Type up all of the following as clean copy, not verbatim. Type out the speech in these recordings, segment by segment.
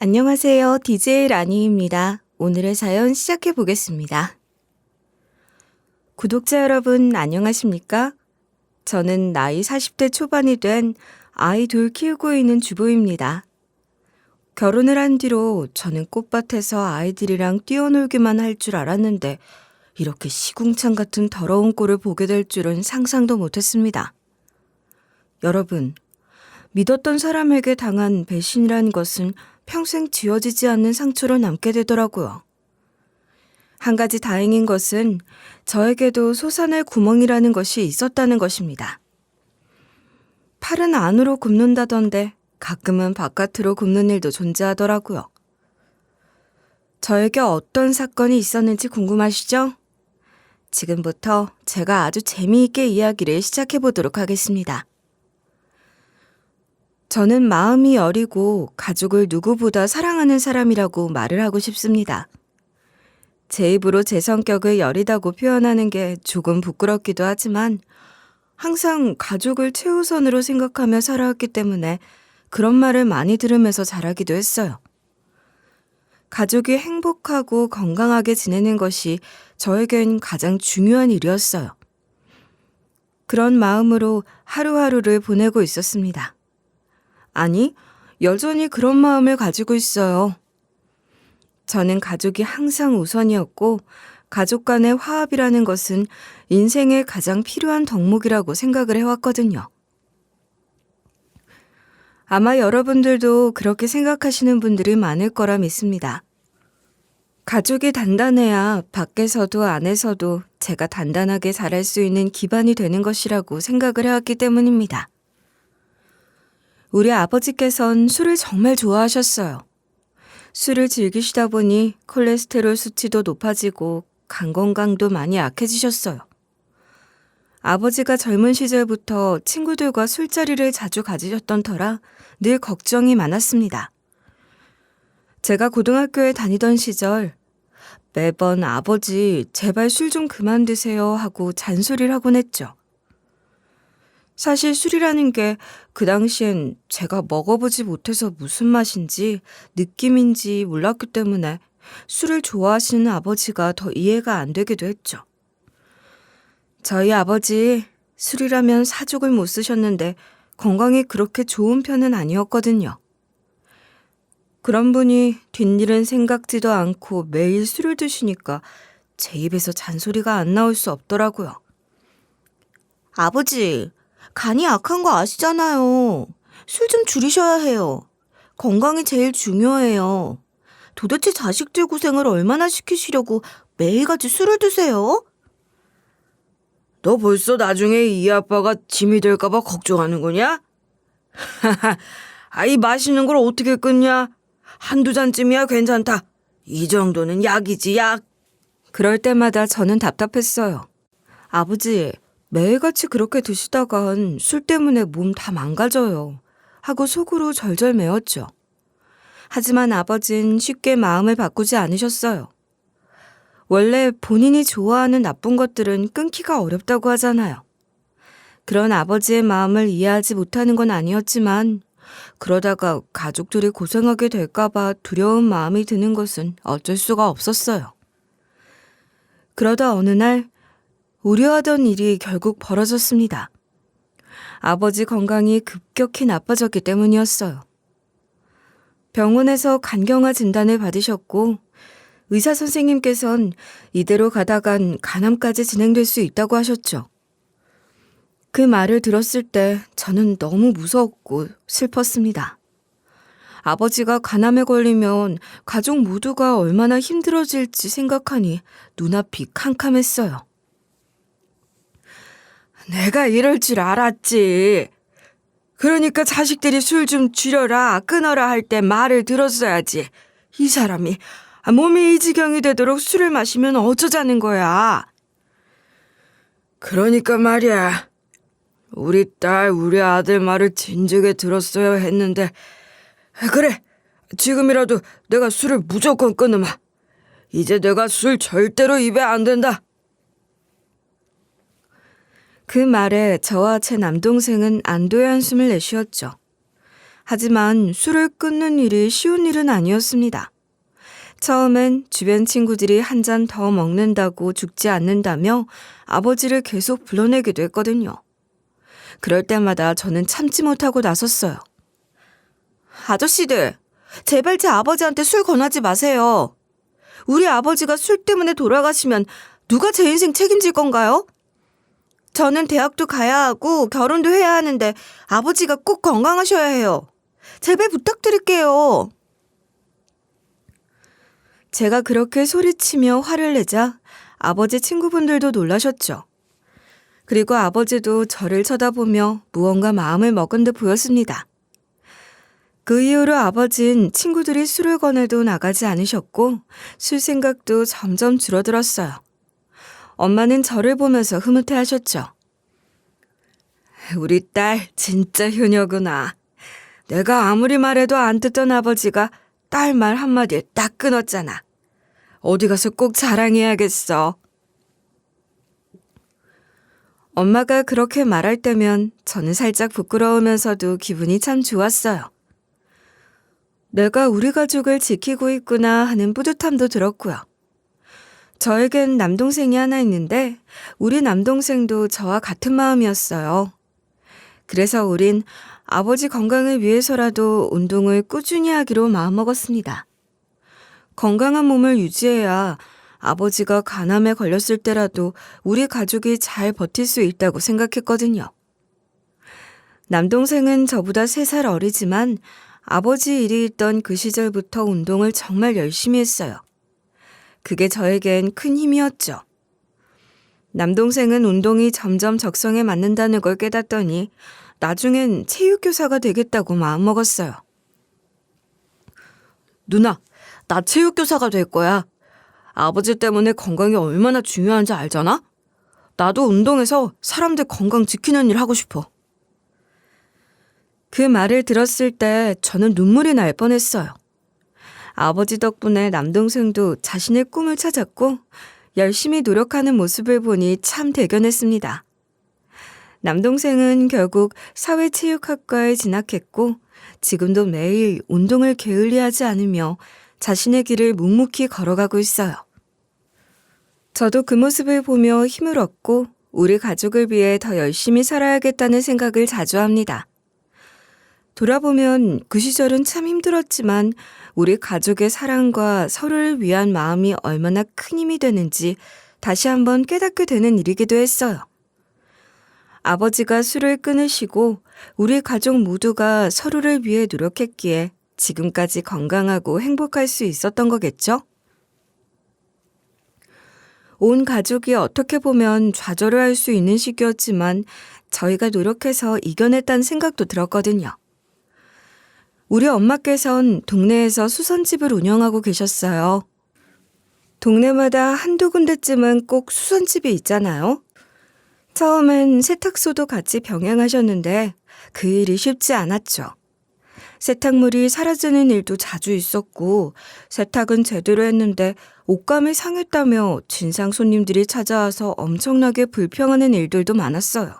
안녕하세요. DJ 라니입니다. 오늘의 사연 시작해 보겠습니다. 구독자 여러분, 안녕하십니까? 저는 나이 40대 초반이 된 아이 둘 키우고 있는 주부입니다. 결혼을 한 뒤로 저는 꽃밭에서 아이들이랑 뛰어놀기만 할 줄 알았는데 이렇게 시궁창 같은 더러운 꼴을 보게 될 줄은 상상도 못했습니다. 여러분, 믿었던 사람에게 당한 배신이라는 것은 평생 지워지지 않는 상처로 남게 되더라고요. 한 가지 다행인 것은 저에게도 솟아날 구멍이라는 것이 있었다는 것입니다. 팔은 안으로 굽는다던데 가끔은 바깥으로 굽는 일도 존재하더라고요. 저에게 어떤 사건이 있었는지 궁금하시죠? 지금부터 제가 아주 재미있게 이야기를 시작해 보도록 하겠습니다. 저는 마음이 여리고 가족을 누구보다 사랑하는 사람이라고 말을 하고 싶습니다. 제 입으로 제 성격을 여리다고 표현하는 게 조금 부끄럽기도 하지만 항상 가족을 최우선으로 생각하며 살아왔기 때문에 그런 말을 많이 들으면서 자라기도 했어요. 가족이 행복하고 건강하게 지내는 것이 저에겐 가장 중요한 일이었어요. 그런 마음으로 하루하루를 보내고 있었습니다. 아니, 여전히 그런 마음을 가지고 있어요. 저는 가족이 항상 우선이었고 가족 간의 화합이라는 것은 인생에 가장 필요한 덕목이라고 생각을 해왔거든요. 아마 여러분들도 그렇게 생각하시는 분들이 많을 거라 믿습니다. 가족이 단단해야 밖에서도 안에서도 제가 단단하게 자랄 수 있는 기반이 되는 것이라고 생각을 해왔기 때문입니다. 우리 아버지께선 술을 정말 좋아하셨어요. 술을 즐기시다 보니 콜레스테롤 수치도 높아지고 간 건강도 많이 약해지셨어요. 아버지가 젊은 시절부터 친구들과 술자리를 자주 가지셨던 터라 늘 걱정이 많았습니다. 제가 고등학교에 다니던 시절 매번 아버지 제발 술 좀 그만 드세요 하고 잔소리를 하곤 했죠. 사실 술이라는 게 그 당시엔 제가 먹어보지 못해서 무슨 맛인지 느낌인지 몰랐기 때문에 술을 좋아하시는 아버지가 더 이해가 안 되기도 했죠. 저희 아버지 술이라면 사족을 못 쓰셨는데 건강이 그렇게 좋은 편은 아니었거든요. 그런 분이 뒷일은 생각지도 않고 매일 술을 드시니까 제 입에서 잔소리가 안 나올 수 없더라고요. 아버지, 간이 약한 거 아시잖아요. 술 좀 줄이셔야 해요. 건강이 제일 중요해요. 도대체 자식들 고생을 얼마나 시키시려고 매일같이 술을 드세요? 너 벌써 나중에 이 아빠가 짐이 될까봐 걱정하는 거냐? 아이 마시는 걸 어떻게 끊냐? 한두 잔쯤이야 괜찮다. 이 정도는 약이지 약. 그럴 때마다 저는 답답했어요. 아버지, 매일같이 그렇게 드시다간 술 때문에 몸 다 망가져요. 하고 속으로 절절매었죠. 하지만 아버진 쉽게 마음을 바꾸지 않으셨어요. 원래 본인이 좋아하는 나쁜 것들은 끊기가 어렵다고 하잖아요. 그런 아버지의 마음을 이해하지 못하는 건 아니었지만 그러다가 가족들이 고생하게 될까봐 두려운 마음이 드는 것은 어쩔 수가 없었어요. 그러다 어느 날 우려하던 일이 결국 벌어졌습니다. 아버지 건강이 급격히 나빠졌기 때문이었어요. 병원에서 간경화 진단을 받으셨고 의사 선생님께선 이대로 가다간 간암까지 진행될 수 있다고 하셨죠. 그 말을 들었을 때 저는 너무 무서웠고 슬펐습니다. 아버지가 간암에 걸리면 가족 모두가 얼마나 힘들어질지 생각하니 눈앞이 캄캄했어요. 내가 이럴 줄 알았지. 그러니까 자식들이 술 좀 줄여라, 끊어라 할 때 말을 들었어야지. 이 사람이 몸이 이 지경이 되도록 술을 마시면 어쩌자는 거야. 그러니까 말이야. 우리 딸, 우리 아들 말을 진즉에 들었어야 했는데 그래, 지금이라도 내가 술을 무조건 끊으마. 이제 내가 술 절대로 입에 안 된다. 그 말에 저와 제 남동생은 안도의 한숨을 내쉬었죠. 하지만 술을 끊는 일이 쉬운 일은 아니었습니다. 처음엔 주변 친구들이 한 잔 더 먹는다고 죽지 않는다며 아버지를 계속 불러내기도 했거든요. 그럴 때마다 저는 참지 못하고 나섰어요. 아저씨들, 제발 제 아버지한테 술 권하지 마세요. 우리 아버지가 술 때문에 돌아가시면 누가 제 인생 책임질 건가요? 저는 대학도 가야 하고 결혼도 해야 하는데 아버지가 꼭 건강하셔야 해요. 제발 부탁드릴게요. 제가 그렇게 소리치며 화를 내자 아버지 친구분들도 놀라셨죠. 그리고 아버지도 저를 쳐다보며 무언가 마음을 먹은 듯 보였습니다. 그 이후로 아버진 친구들이 술을 권해도 나가지 않으셨고 술 생각도 점점 줄어들었어요. 엄마는 저를 보면서 흐뭇해하셨죠. 우리 딸 진짜 효녀구나. 내가 아무리 말해도 안 듣던 아버지가 딸 말 한마디에 딱 끊었잖아. 어디 가서 꼭 자랑해야겠어. 엄마가 그렇게 말할 때면 저는 살짝 부끄러우면서도 기분이 참 좋았어요. 내가 우리 가족을 지키고 있구나 하는 뿌듯함도 들었고요. 저에겐 남동생이 하나 있는데 우리 남동생도 저와 같은 마음이었어요. 그래서 우린 아버지 건강을 위해서라도 운동을 꾸준히 하기로 마음먹었습니다. 건강한 몸을 유지해야 아버지가 간암에 걸렸을 때라도 우리 가족이 잘 버틸 수 있다고 생각했거든요. 남동생은 저보다 3살 어리지만 아버지 일이 있던 그 시절부터 운동을 정말 열심히 했어요. 그게 저에겐 큰 힘이었죠. 남동생은 운동이 점점 적성에 맞는다는 걸 깨닫더니 나중엔 체육교사가 되겠다고 마음먹었어요. 누나, 나 체육교사가 될 거야. 아버지 때문에 건강이 얼마나 중요한지 알잖아? 나도 운동해서 사람들 건강 지키는 일 하고 싶어. 그 말을 들었을 때 저는 눈물이 날 뻔했어요. 아버지 덕분에 남동생도 자신의 꿈을 찾았고 열심히 노력하는 모습을 보니 참 대견했습니다. 남동생은 결국 사회체육학과에 진학했고 지금도 매일 운동을 게을리하지 않으며 자신의 길을 묵묵히 걸어가고 있어요. 저도 그 모습을 보며 힘을 얻고 우리 가족을 위해 더 열심히 살아야겠다는 생각을 자주 합니다. 돌아보면 그 시절은 참 힘들었지만 우리 가족의 사랑과 서로를 위한 마음이 얼마나 큰 힘이 되는지 다시 한번 깨닫게 되는 일이기도 했어요. 아버지가 술을 끊으시고 우리 가족 모두가 서로를 위해 노력했기에 지금까지 건강하고 행복할 수 있었던 거겠죠? 온 가족이 어떻게 보면 좌절을 할 수 있는 시기였지만 저희가 노력해서 이겨냈다는 생각도 들었거든요. 우리 엄마께선 동네에서 수선집을 운영하고 계셨어요. 동네마다 한두 군데쯤은 꼭 수선집이 있잖아요. 처음엔 세탁소도 같이 병행하셨는데 그 일이 쉽지 않았죠. 세탁물이 사라지는 일도 자주 있었고 세탁은 제대로 했는데 옷감이 상했다며 진상 손님들이 찾아와서 엄청나게 불평하는 일들도 많았어요.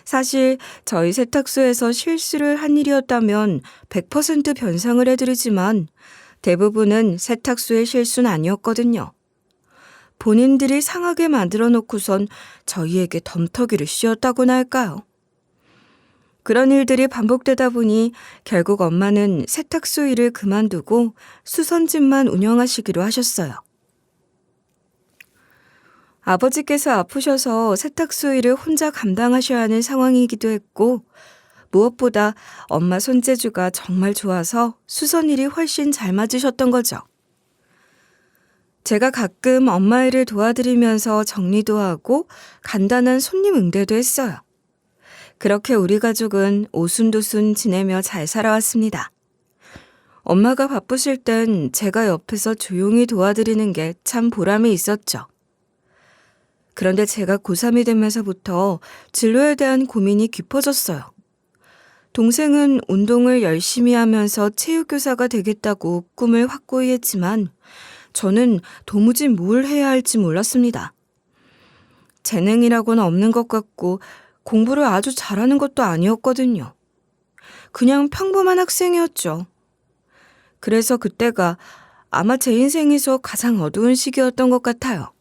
사실 저희 세탁소에서 실수를 한 일이었다면 100% 변상을 해드리지만 대부분은 세탁소의 실수는 아니었거든요. 본인들이 상하게 만들어 놓고선 저희에게 덤터기를 씌웠다고나 할까요? 그런 일들이 반복되다 보니 결국 엄마는 세탁소 일을 그만두고 수선집만 운영하시기로 하셨어요. 아버지께서 아프셔서 세탁소 일을 혼자 감당하셔야 하는 상황이기도 했고 무엇보다 엄마 손재주가 정말 좋아서 수선 일이 훨씬 잘 맞으셨던 거죠. 제가 가끔 엄마 일을 도와드리면서 정리도 하고 간단한 손님 응대도 했어요. 그렇게 우리 가족은 오순도순 지내며 잘 살아왔습니다. 엄마가 바쁘실 땐 제가 옆에서 조용히 도와드리는 게 참 보람이 있었죠. 그런데 제가 고3이 되면서부터 진로에 대한 고민이 깊어졌어요. 동생은 운동을 열심히 하면서 체육교사가 되겠다고 꿈을 확고히 했지만 저는 도무지 뭘 해야 할지 몰랐습니다. 재능이라고는 없는 것 같고 공부를 아주 잘하는 것도 아니었거든요. 그냥 평범한 학생이었죠. 그래서 그때가 아마 제 인생에서 가장 어두운 시기였던 것 같아요.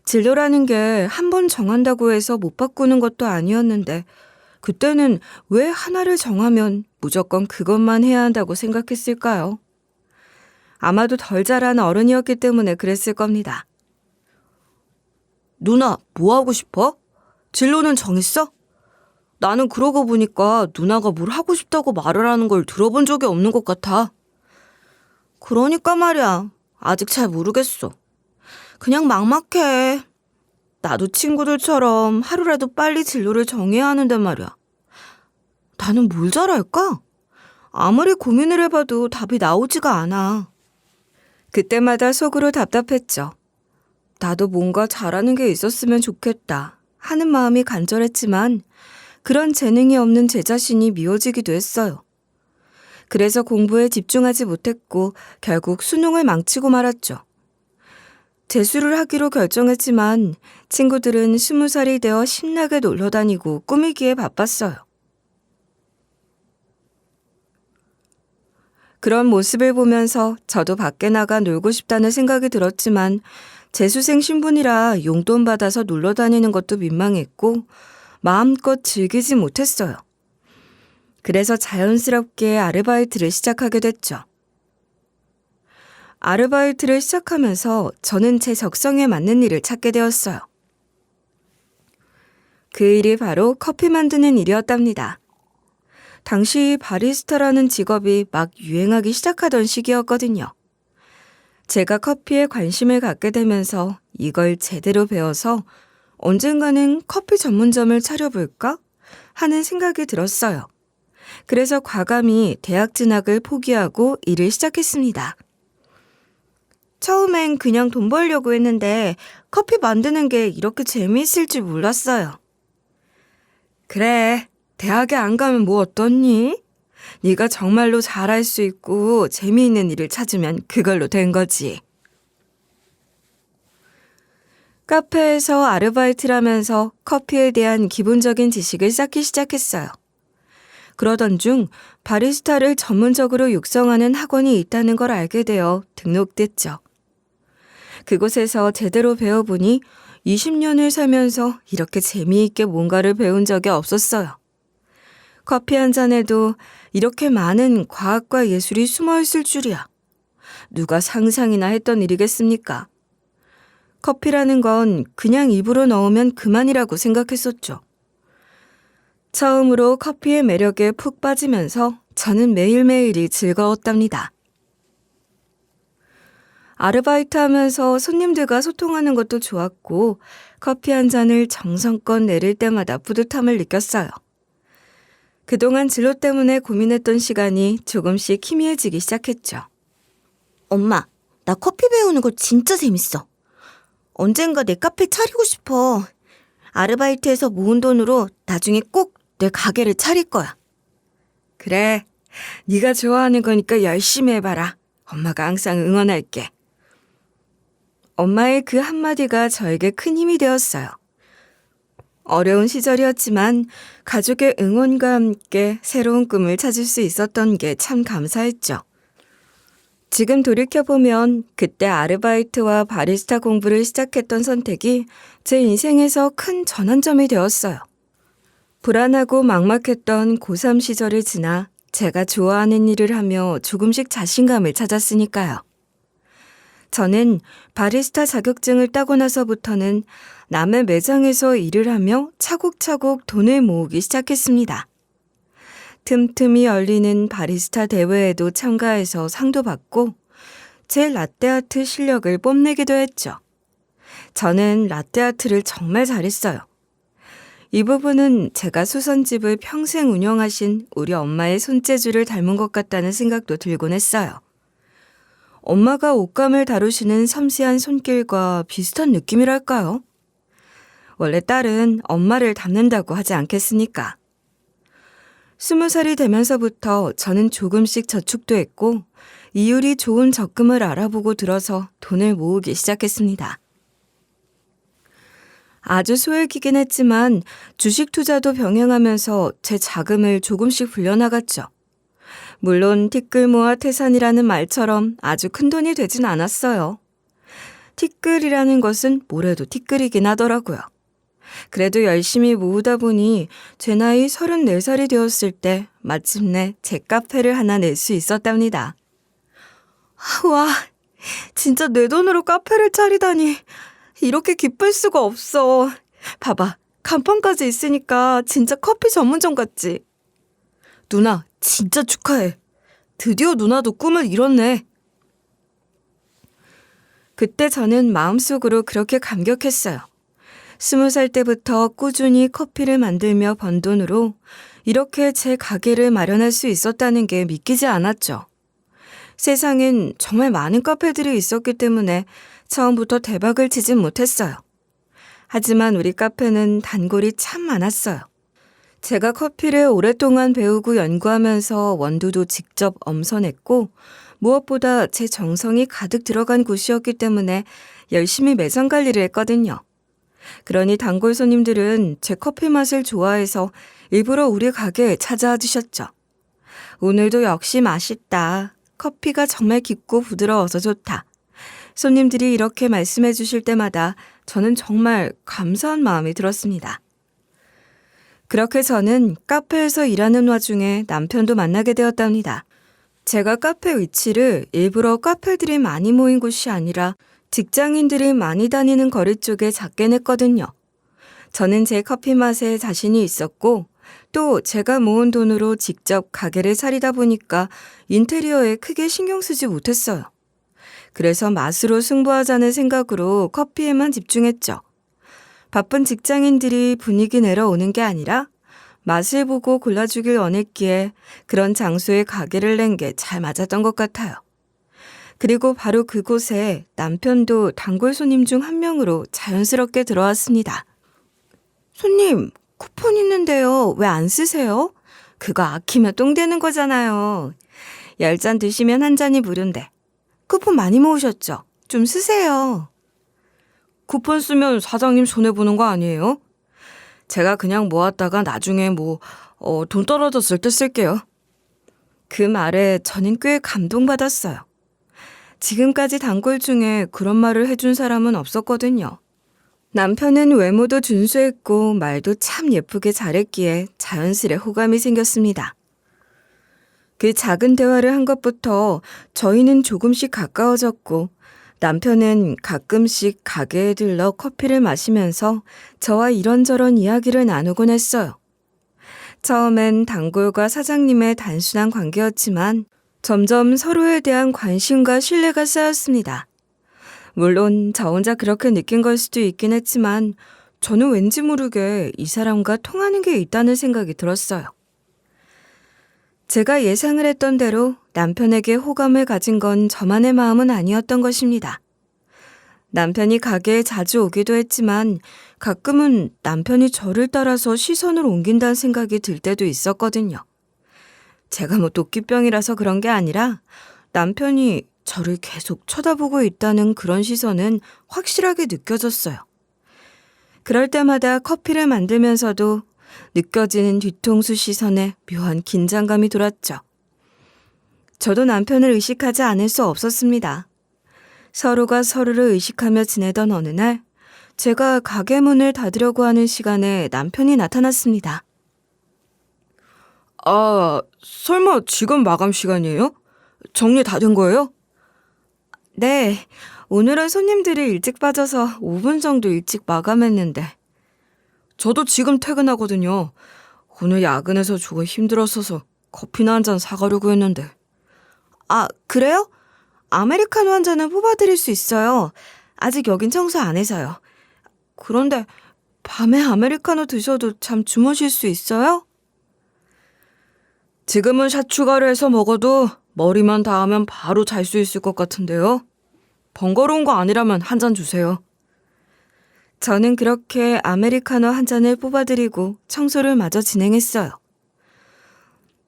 진로라는 게 한 번 정한다고 해서 못 바꾸는 것도 아니었는데 그때는 왜 하나를 정하면 무조건 그것만 해야 한다고 생각했을까요? 아마도 덜 자란 어른이었기 때문에 그랬을 겁니다. 누나, 뭐 하고 싶어? 진로는 정했어? 나는 그러고 보니까 누나가 뭘 하고 싶다고 말을 하는 걸 들어본 적이 없는 것 같아. 그러니까 말이야. 아직 잘 모르겠어. 그냥 막막해. 나도 친구들처럼 하루라도 빨리 진로를 정해야 하는데 말이야. 나는 뭘 잘할까? 아무리 고민을 해봐도 답이 나오지가 않아. 그때마다 속으로 답답했죠. 나도 뭔가 잘하는 게 있었으면 좋겠다 하는 마음이 간절했지만 그런 재능이 없는 제 자신이 미워지기도 했어요. 그래서 공부에 집중하지 못했고 결국 수능을 망치고 말았죠. 재수를 하기로 결정했지만 친구들은 20살이 되어 신나게 놀러 다니고 꾸미기에 바빴어요. 그런 모습을 보면서 저도 밖에 나가 놀고 싶다는 생각이 들었지만 재수생 신분이라 용돈 받아서 놀러 다니는 것도 민망했고 마음껏 즐기지 못했어요. 그래서 자연스럽게 아르바이트를 시작하게 됐죠. 아르바이트를 시작하면서 저는 제 적성에 맞는 일을 찾게 되었어요. 그 일이 바로 커피 만드는 일이었답니다. 당시 바리스타라는 직업이 막 유행하기 시작하던 시기였거든요. 제가 커피에 관심을 갖게 되면서 이걸 제대로 배워서 언젠가는 커피 전문점을 차려볼까 하는 생각이 들었어요. 그래서 과감히 대학 진학을 포기하고 일을 시작했습니다. 처음엔 그냥 돈 벌려고 했는데 커피 만드는 게 이렇게 재미있을 줄 몰랐어요. 그래, 대학에 안 가면 뭐 어떻니? 네가 정말로 잘할 수 있고 재미있는 일을 찾으면 그걸로 된 거지. 카페에서 아르바이트를 하면서 커피에 대한 기본적인 지식을 쌓기 시작했어요. 그러던 중 바리스타를 전문적으로 육성하는 학원이 있다는 걸 알게 되어 등록됐죠. 그곳에서 제대로 배워보니 20년을 살면서 이렇게 재미있게 뭔가를 배운 적이 없었어요. 커피 한 잔에도 이렇게 많은 과학과 예술이 숨어있을 줄이야. 누가 상상이나 했던 일이겠습니까? 커피라는 건 그냥 입으로 넣으면 그만이라고 생각했었죠. 처음으로 커피의 매력에 푹 빠지면서 저는 매일매일이 즐거웠답니다. 아르바이트 하면서 손님들과 소통하는 것도 좋았고 커피 한 잔을 정성껏 내릴 때마다 뿌듯함을 느꼈어요. 그동안 진로 때문에 고민했던 시간이 조금씩 희미해지기 시작했죠. 엄마, 나 커피 배우는 거 진짜 재밌어. 언젠가 내 카페 차리고 싶어. 아르바이트해서 모은 돈으로 나중에 꼭 내 가게를 차릴 거야. 그래, 네가 좋아하는 거니까 열심히 해봐라. 엄마가 항상 응원할게. 엄마의 그 한마디가 저에게 큰 힘이 되었어요. 어려운 시절이었지만 가족의 응원과 함께 새로운 꿈을 찾을 수 있었던 게 참 감사했죠. 지금 돌이켜보면 그때 아르바이트와 바리스타 공부를 시작했던 선택이 제 인생에서 큰 전환점이 되었어요. 불안하고 막막했던 고3 시절을 지나 제가 좋아하는 일을 하며 조금씩 자신감을 찾았으니까요. 저는 바리스타 자격증을 따고 나서부터는 남의 매장에서 일을 하며 차곡차곡 돈을 모으기 시작했습니다. 틈틈이 열리는 바리스타 대회에도 참가해서 상도 받고 제 라떼아트 실력을 뽐내기도 했죠. 저는 라떼아트를 정말 잘했어요. 이 부분은 제가 수선집을 평생 운영하신 우리 엄마의 손재주를 닮은 것 같다는 생각도 들곤 했어요. 엄마가 옷감을 다루시는 섬세한 손길과 비슷한 느낌이랄까요? 원래 딸은 엄마를 닮는다고 하지 않겠습니까? 20살이 되면서부터 저는 조금씩 저축도 했고 이율이 좋은 적금을 알아보고 들어서 돈을 모으기 시작했습니다. 아주 소액이긴 했지만 주식 투자도 병행하면서 제 자금을 조금씩 불려나갔죠. 물론 티끌 모아 태산이라는 말처럼 아주 큰 돈이 되진 않았어요. 티끌이라는 것은 뭐래도 티끌이긴 하더라고요. 그래도 열심히 모으다 보니 제 나이 34살이 되었을 때 마침내 제 카페를 하나 낼 수 있었답니다. 와, 진짜 내 돈으로 카페를 차리다니. 이렇게 기쁠 수가 없어. 봐봐, 간판까지 있으니까 진짜 커피 전문점 같지? 누나, 진짜 축하해. 드디어 누나도 꿈을 이뤘네. 그때 저는 마음속으로 그렇게 감격했어요. 20살 때부터 꾸준히 커피를 만들며 번 돈으로 이렇게 제 가게를 마련할 수 있었다는 게 믿기지 않았죠. 세상엔 정말 많은 카페들이 있었기 때문에 처음부터 대박을 치진 못했어요. 하지만 우리 카페는 단골이 참 많았어요. 제가 커피를 오랫동안 배우고 연구하면서 원두도 직접 엄선했고 무엇보다 제 정성이 가득 들어간 곳이었기 때문에 열심히 매장 관리를 했거든요. 그러니 단골 손님들은 제 커피 맛을 좋아해서 일부러 우리 가게에 찾아와 주셨죠. 오늘도 역시 맛있다. 커피가 정말 깊고 부드러워서 좋다. 손님들이 이렇게 말씀해 주실 때마다 저는 정말 감사한 마음이 들었습니다. 그렇게 저는 카페에서 일하는 와중에 남편도 만나게 되었답니다. 제가 카페 위치를 일부러 카페들이 많이 모인 곳이 아니라 직장인들이 많이 다니는 거리 쪽에 작게 냈거든요. 저는 제 커피 맛에 자신이 있었고 또 제가 모은 돈으로 직접 가게를 차리다 보니까 인테리어에 크게 신경 쓰지 못했어요. 그래서 맛으로 승부하자는 생각으로 커피에만 집중했죠. 바쁜 직장인들이 분위기 내러 오는 게 아니라 맛을 보고 골라주길 원했기에 그런 장소에 가게를 낸 게 잘 맞았던 것 같아요. 그리고 바로 그곳에 남편도 단골 손님 중 한 명으로 자연스럽게 들어왔습니다. 손님, 쿠폰 있는데요. 왜 안 쓰세요? 그거 아끼면 똥 되는 거잖아요. 10잔 드시면 한 잔이 무료인데. 쿠폰 많이 모으셨죠? 좀 쓰세요. 쿠폰 쓰면 사장님 손해보는 거 아니에요? 제가 그냥 모았다가 나중에 돈 떨어졌을 때 쓸게요. 그 말에 저는 꽤 감동받았어요. 지금까지 단골 중에 그런 말을 해준 사람은 없었거든요. 남편은 외모도 준수했고 말도 참 예쁘게 잘했기에 자연스레 호감이 생겼습니다. 그 작은 대화를 한 것부터 저희는 조금씩 가까워졌고 남편은 가끔씩 가게에 들러 커피를 마시면서 저와 이런저런 이야기를 나누곤 했어요. 처음엔 단골과 사장님의 단순한 관계였지만 점점 서로에 대한 관심과 신뢰가 쌓였습니다. 물론 저 혼자 그렇게 느낀 걸 수도 있긴 했지만 저는 왠지 모르게 이 사람과 통하는 게 있다는 생각이 들었어요. 제가 예상을 했던 대로 남편에게 호감을 가진 건 저만의 마음은 아니었던 것입니다. 남편이 가게에 자주 오기도 했지만 가끔은 남편이 저를 따라서 시선을 옮긴다는 생각이 들 때도 있었거든요. 제가 도끼병이라서 그런 게 아니라 남편이 저를 계속 쳐다보고 있다는 그런 시선은 확실하게 느껴졌어요. 그럴 때마다 커피를 만들면서도 느껴지는 뒤통수 시선에 묘한 긴장감이 돌았죠. 저도 남편을 의식하지 않을 수 없었습니다. 서로가 서로를 의식하며 지내던 어느 날 제가 가게 문을 닫으려고 하는 시간에 남편이 나타났습니다. 설마 지금 마감 시간이에요? 정리 다 된 거예요? 네, 오늘은 손님들이 일찍 빠져서 5분 정도 일찍 마감했는데. 저도 지금 퇴근하거든요. 오늘 야근해서 조금 힘들었어서 커피나 한 잔 사가려고 했는데. 아, 그래요? 아메리카노 한 잔은 뽑아드릴 수 있어요. 아직 여긴 청소 안 해서요. 그런데 밤에 아메리카노 드셔도 잠 주무실 수 있어요? 지금은 샷 추가를 해서 먹어도 머리만 닿으면 바로 잘 수 있을 것 같은데요. 번거로운 거 아니라면 한 잔 주세요. 저는 그렇게 아메리카노 한 잔을 뽑아드리고 청소를 마저 진행했어요.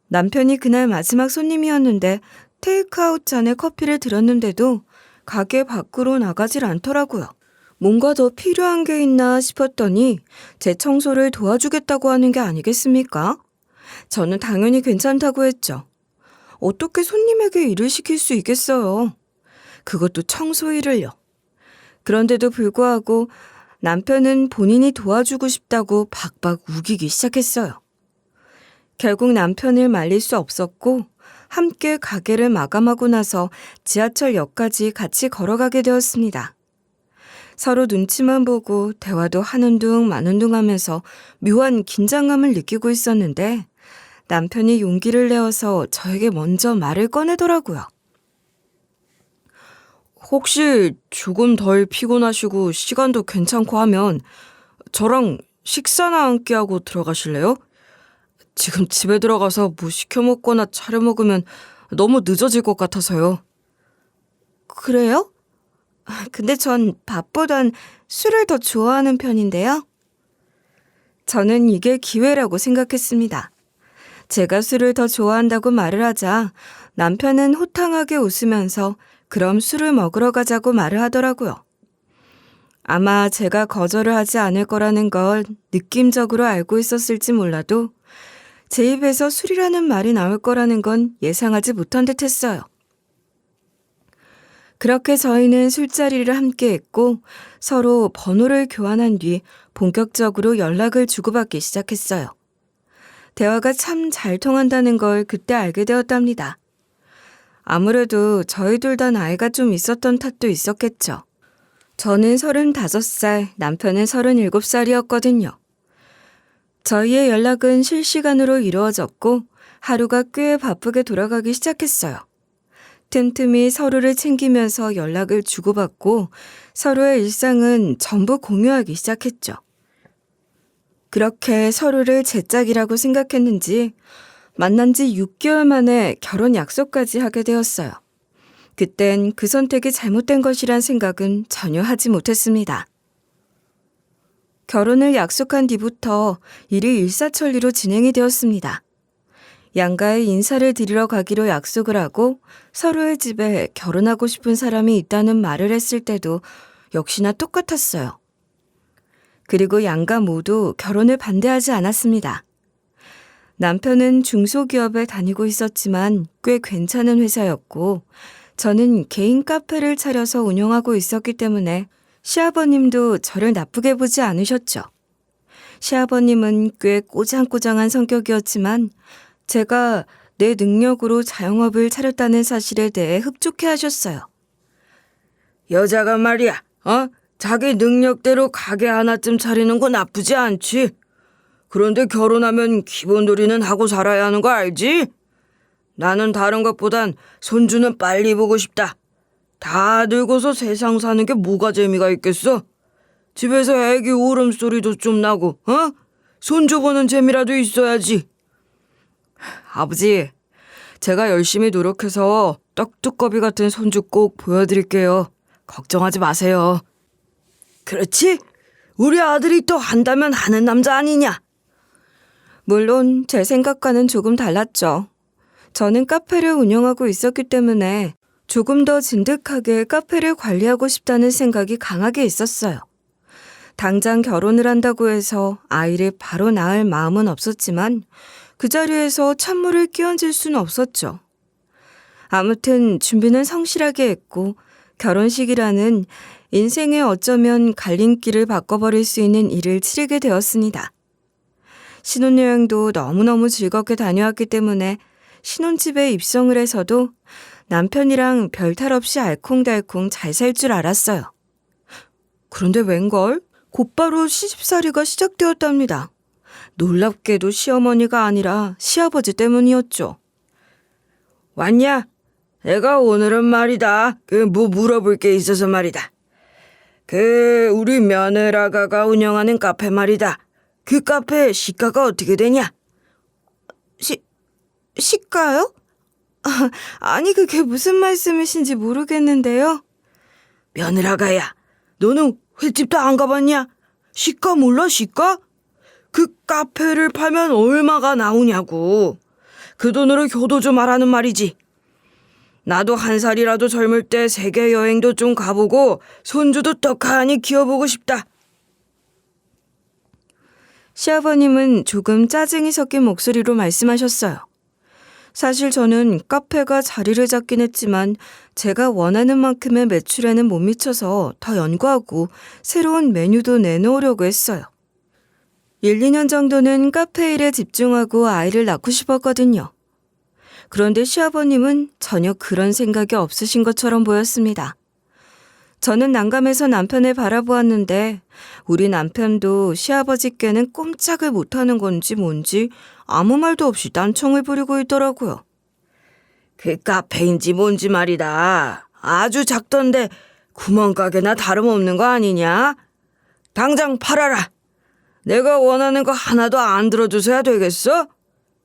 남편이 그날 마지막 손님이었는데 테이크아웃 잔에 커피를 들었는데도 가게 밖으로 나가질 않더라고요. 뭔가 더 필요한 게 있나 싶었더니 제 청소를 도와주겠다고 하는 게 아니겠습니까? 저는 당연히 괜찮다고 했죠. 어떻게 손님에게 일을 시킬 수 있겠어요? 그것도 청소 일을요. 그런데도 불구하고 남편은 본인이 도와주고 싶다고 박박 우기기 시작했어요. 결국 남편을 말릴 수 없었고 함께 가게를 마감하고 나서 지하철역까지 같이 걸어가게 되었습니다. 서로 눈치만 보고 대화도 하는 둥 마는 둥 하면서 묘한 긴장감을 느끼고 있었는데 남편이 용기를 내어서 저에게 먼저 말을 꺼내더라고요. 혹시 조금 덜 피곤하시고 시간도 괜찮고 하면 저랑 식사나 함께 하고 들어가실래요? 지금 집에 들어가서 뭐 시켜 먹거나 차려 먹으면 너무 늦어질 것 같아서요. 그래요? 근데 전 밥보단 술을 더 좋아하는 편인데요. 저는 이게 기회라고 생각했습니다. 제가 술을 더 좋아한다고 말을 하자 남편은 호탕하게 웃으면서 그럼 술을 먹으러 가자고 말을 하더라고요. 아마 제가 거절을 하지 않을 거라는 걸 느낌적으로 알고 있었을지 몰라도 제 입에서 술이라는 말이 나올 거라는 건 예상하지 못한 듯 했어요. 그렇게 저희는 술자리를 함께 했고 서로 번호를 교환한 뒤 본격적으로 연락을 주고받기 시작했어요. 대화가 참 잘 통한다는 걸 그때 알게 되었답니다. 아무래도 저희 둘 다 나이가 좀 있었던 탓도 있었겠죠. 저는 35살, 남편은 37살이었거든요. 저희의 연락은 실시간으로 이루어졌고 하루가 꽤 바쁘게 돌아가기 시작했어요. 틈틈이 서로를 챙기면서 연락을 주고받고 서로의 일상은 전부 공유하기 시작했죠. 그렇게 서로를 제 짝이라고 생각했는지 만난 지 6개월 만에 결혼 약속까지 하게 되었어요. 그땐 그 선택이 잘못된 것이란 생각은 전혀 하지 못했습니다. 결혼을 약속한 뒤부터 일이 일사천리로 진행이 되었습니다. 양가에 인사를 드리러 가기로 약속을 하고 서로의 집에 결혼하고 싶은 사람이 있다는 말을 했을 때도 역시나 똑같았어요. 그리고 양가 모두 결혼을 반대하지 않았습니다. 남편은 중소기업에 다니고 있었지만 꽤 괜찮은 회사였고 저는 개인 카페를 차려서 운영하고 있었기 때문에 시아버님도 저를 나쁘게 보지 않으셨죠. 시아버님은 꽤 꼬장꼬장한 성격이었지만 제가 내 능력으로 자영업을 차렸다는 사실에 대해 흡족해 하셨어요. 여자가 말이야, 자기 능력대로 가게 하나쯤 차리는 거 나쁘지 않지. 그런데 결혼하면 기본돌이는 하고 살아야 하는 거 알지? 나는 다른 것보단 손주는 빨리 보고 싶다. 다 늙어서 세상 사는 게 뭐가 재미가 있겠어? 집에서 애기 울음소리도 좀 나고, 손주 보는 재미라도 있어야지. 아버지, 제가 열심히 노력해서 떡두꺼비 같은 손주 꼭 보여드릴게요. 걱정하지 마세요. 그렇지? 우리 아들이 또 한다면 하는 남자 아니냐? 물론 제 생각과는 조금 달랐죠. 저는 카페를 운영하고 있었기 때문에 조금 더 진득하게 카페를 관리하고 싶다는 생각이 강하게 있었어요. 당장 결혼을 한다고 해서 아이를 바로 낳을 마음은 없었지만 그 자리에서 찬물을 끼얹을 수는 없었죠. 아무튼 준비는 성실하게 했고 결혼식이라는 인생의 어쩌면 갈림길을 바꿔버릴 수 있는 일을 치르게 되었습니다. 신혼여행도 너무너무 즐겁게 다녀왔기 때문에 신혼집에 입성을 해서도 남편이랑 별탈 없이 알콩달콩 잘 살 줄 알았어요. 그런데 웬걸? 곧바로 시집살이가 시작되었답니다. 놀랍게도 시어머니가 아니라 시아버지 때문이었죠. 왔냐? 내가 오늘은 말이다. 물어볼 게 있어서 말이다. 우리 며느라가가 운영하는 카페 말이다. 그 카페 시가가 어떻게 되냐? 시가요? 아니 그게 무슨 말씀이신지 모르겠는데요. 며느라가야, 너는 횟집도 안 가봤냐? 시가 몰라 시가? 그 카페를 팔면 얼마가 나오냐고. 그 돈으로 효도 좀 하라는 말이지. 나도 한 살이라도 젊을 때 세계 여행도 좀 가보고 손주도 떡하니 키워보고 싶다. 시아버님은 조금 짜증이 섞인 목소리로 말씀하셨어요. 사실 저는 카페가 자리를 잡긴 했지만 제가 원하는 만큼의 매출에는 못 미쳐서 더 연구하고 새로운 메뉴도 내놓으려고 했어요. 1, 2년 정도는 카페 일에 집중하고 아이를 낳고 싶었거든요. 그런데 시아버님은 전혀 그런 생각이 없으신 것처럼 보였습니다. 저는 난감해서 남편을 바라보았는데 우리 남편도 시아버지께는 꼼짝을 못하는 건지 뭔지 아무 말도 없이 딴청을 부리고 있더라고요. 그 카페인지 뭔지 말이다. 아주 작던데 구멍가게나 다름없는 거 아니냐? 당장 팔아라. 내가 원하는 거 하나도 안 들어줘서야 되겠어?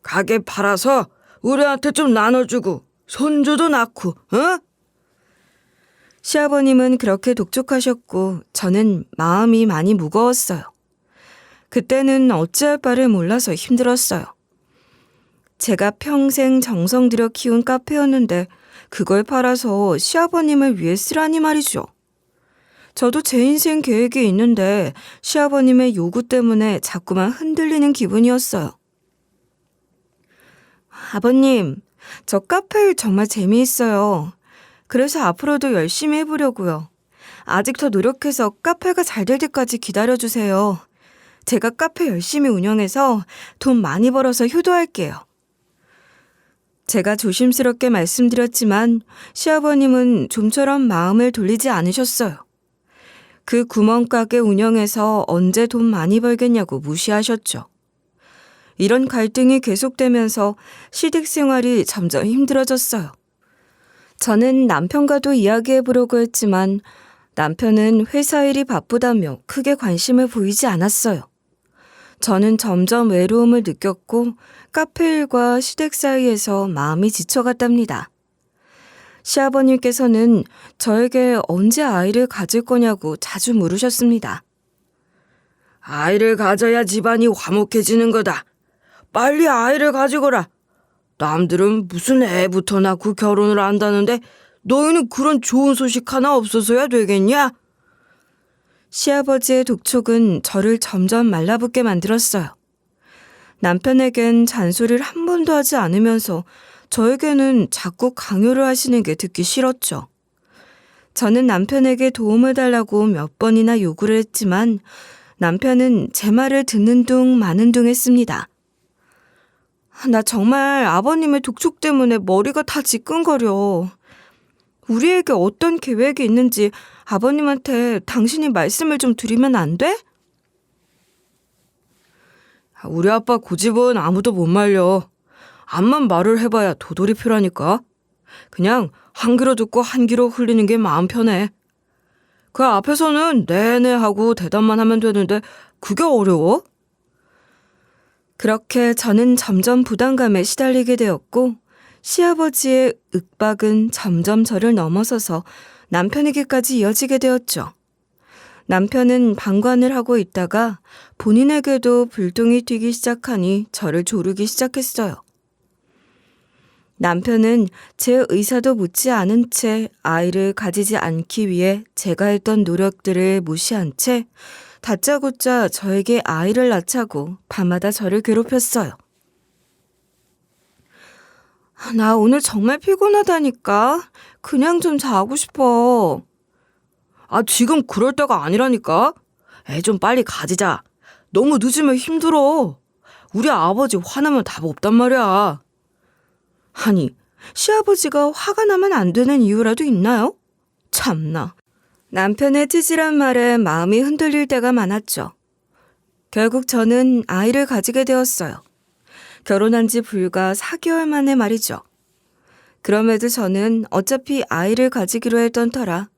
가게 팔아서 우리한테 좀 나눠주고 손주도 낳고, 어? 시아버님은 그렇게 독촉하셨고 저는 마음이 많이 무거웠어요. 그때는 어찌할 바를 몰라서 힘들었어요. 제가 평생 정성 들여 키운 카페였는데 그걸 팔아서 시아버님을 위해 쓰라니 말이죠. 저도 제 인생 계획이 있는데 시아버님의 요구 때문에 자꾸만 흔들리는 기분이었어요. 아버님, 저 카페 일 정말 재미있어요. 그래서 앞으로도 열심히 해보려고요. 아직 더 노력해서 카페가 잘 될 때까지 기다려주세요. 제가 카페 열심히 운영해서 돈 많이 벌어서 효도할게요. 제가 조심스럽게 말씀드렸지만 시아버님은 좀처럼 마음을 돌리지 않으셨어요. 그 구멍가게 운영해서 언제 돈 많이 벌겠냐고 무시하셨죠. 이런 갈등이 계속되면서 시댁 생활이 점점 힘들어졌어요. 저는 남편과도 이야기해보려고 했지만 남편은 회사 일이 바쁘다며 크게 관심을 보이지 않았어요. 저는 점점 외로움을 느꼈고 카페 일과 시댁 사이에서 마음이 지쳐갔답니다. 시아버님께서는 저에게 언제 아이를 가질 거냐고 자주 물으셨습니다. 아이를 가져야 집안이 화목해지는 거다. 빨리 아이를 가지거라. 남들은 무슨 애부터 낳고 결혼을 한다는데 너희는 그런 좋은 소식 하나 없어서야 되겠냐? 시아버지의 독촉은 저를 점점 말라붙게 만들었어요. 남편에겐 잔소리를 한 번도 하지 않으면서 저에게는 자꾸 강요를 하시는 게 듣기 싫었죠. 저는 남편에게 도움을 달라고 몇 번이나 요구를 했지만 남편은 제 말을 듣는 둥 마는 둥 했습니다. 나 정말 아버님의 독촉 때문에 머리가 다 지끈거려. 우리에게 어떤 계획이 있는지 아버님한테 당신이 말씀을 좀 드리면 안 돼? 우리 아빠 고집은 아무도 못 말려. 암만 말을 해봐야 도돌이표라니까. 그냥 한 귀로 듣고 한 귀로 흘리는 게 마음 편해. 그 앞에서는 네네 하고 대답만 하면 되는데 그게 어려워? 그렇게 저는 점점 부담감에 시달리게 되었고 시아버지의 윽박은 점점 저를 넘어서서 남편에게까지 이어지게 되었죠. 남편은 방관을 하고 있다가 본인에게도 불똥이 튀기 시작하니 저를 조르기 시작했어요. 남편은 제 의사도 묻지 않은 채 아이를 가지지 않기 위해 제가 했던 노력들을 무시한 채 다짜고짜 저에게 아이를 낳자고 밤마다 저를 괴롭혔어요. 나 오늘 정말 피곤하다니까. 그냥 좀 자고 싶어. 지금 그럴 때가 아니라니까. 애 좀 빨리 가지자. 너무 늦으면 힘들어. 우리 아버지 화나면 답 없단 말이야. 아니, 시아버지가 화가 나면 안 되는 이유라도 있나요? 참나. 남편의 찌질한 말에 마음이 흔들릴 때가 많았죠. 결국 저는 아이를 가지게 되었어요. 결혼한 지 불과 4개월 만에 말이죠. 그럼에도 저는 어차피 아이를 가지기로 했던 터라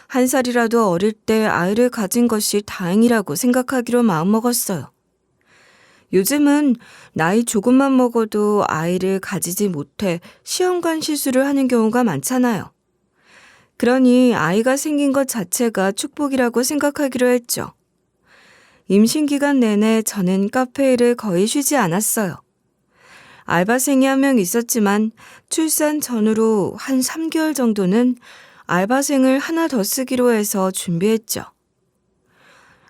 1살이라도 어릴 때 아이를 가진 것이 다행이라고 생각하기로 마음먹었어요. 요즘은 나이 조금만 먹어도 아이를 가지지 못해 시험관 시술을 하는 경우가 많잖아요. 그러니 아이가 생긴 것 자체가 축복이라고 생각하기로 했죠. 임신 기간 내내 저는 카페 일을 거의 쉬지 않았어요. 알바생이 한 명 있었지만 출산 전후로 한 3개월 정도는 알바생을 하나 더 쓰기로 해서 준비했죠.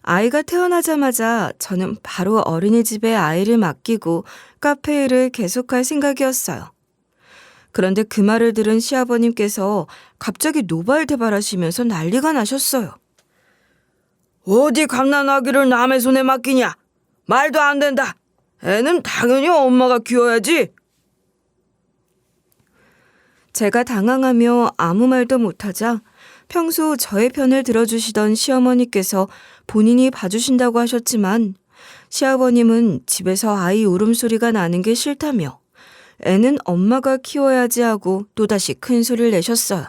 아이가 태어나자마자 저는 바로 어린이집에 아이를 맡기고 카페 일을 계속할 생각이었어요. 그런데 그 말을 들은 시아버님께서 갑자기 노발대발하시면서 난리가 나셨어요. 어디 갓난아기를 남의 손에 맡기냐? 말도 안 된다. 애는 당연히 엄마가 키워야지. 제가 당황하며 아무 말도 못하자 평소 저의 편을 들어주시던 시어머니께서 본인이 봐주신다고 하셨지만 시아버님은 집에서 아이 울음소리가 나는 게 싫다며 애는 엄마가 키워야지 하고 또다시 큰 소리를 내셨어요.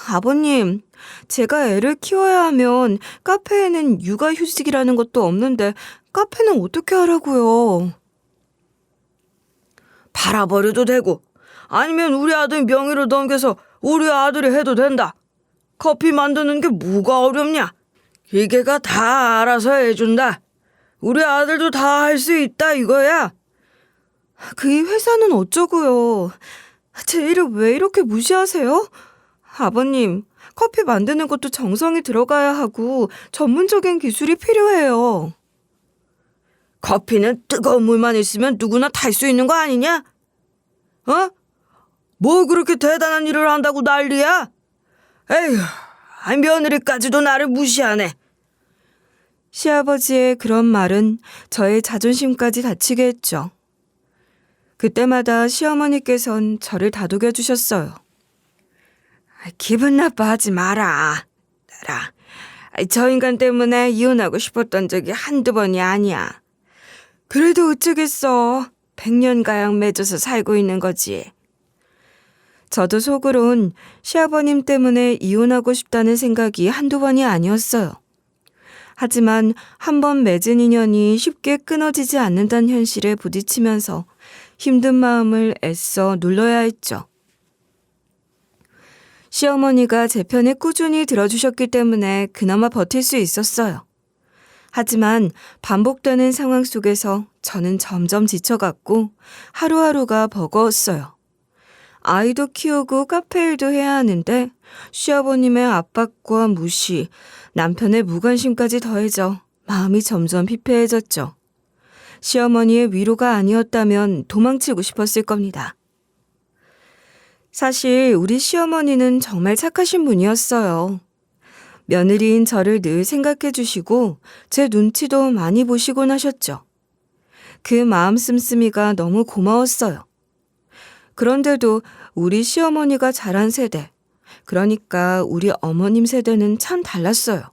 아버님, 제가 애를 키워야 하면 카페에는 육아휴직이라는 것도 없는데 카페는 어떻게 하라고요? 팔아버려도 되고 아니면 우리 아들 명의로 넘겨서 우리 아들이 해도 된다. 커피 만드는 게 뭐가 어렵냐? 기계가 다 알아서 해준다. 우리 아들도 다 할 수 있다 이거야. 그 회사는 어쩌고요? 제 일을 왜 이렇게 무시하세요? 아버님, 커피 만드는 것도 정성이 들어가야 하고 전문적인 기술이 필요해요. 커피는 뜨거운 물만 있으면 누구나 탈 수 있는 거 아니냐? 어? 뭐 그렇게 대단한 일을 한다고 난리야? 에휴, 며느리까지도 나를 무시하네. 시아버지의 그런 말은 저의 자존심까지 다치게 했죠. 그때마다 시어머니께선 저를 다독여 주셨어요. 기분 나빠하지 마라. 나라. 저 인간 때문에 이혼하고 싶었던 적이 한두 번이 아니야. 그래도 어쩌겠어. 100년가량 맺어서 살고 있는 거지. 저도 속으론 시아버님 때문에 이혼하고 싶다는 생각이 한두 번이 아니었어요. 하지만 한 번 맺은 인연이 쉽게 끊어지지 않는다는 현실에 부딪히면서 힘든 마음을 애써 눌러야 했죠. 시어머니가 제 편에 꾸준히 들어주셨기 때문에 그나마 버틸 수 있었어요. 하지만 반복되는 상황 속에서 저는 점점 지쳐갔고 하루하루가 버거웠어요. 아이도 키우고 카페 일도 해야 하는데 시아버님의 압박과 무시, 남편의 무관심까지 더해져 마음이 점점 피폐해졌죠. 시어머니의 위로가 아니었다면 도망치고 싶었을 겁니다. 사실 우리 시어머니는 정말 착하신 분이었어요. 며느리인 저를 늘 생각해 주시고 제 눈치도 많이 보시곤 하셨죠. 그 마음 씀씀이가 너무 고마웠어요. 그런데도 우리 시어머니가 자란 세대, 그러니까 우리 어머님 세대는 참 달랐어요.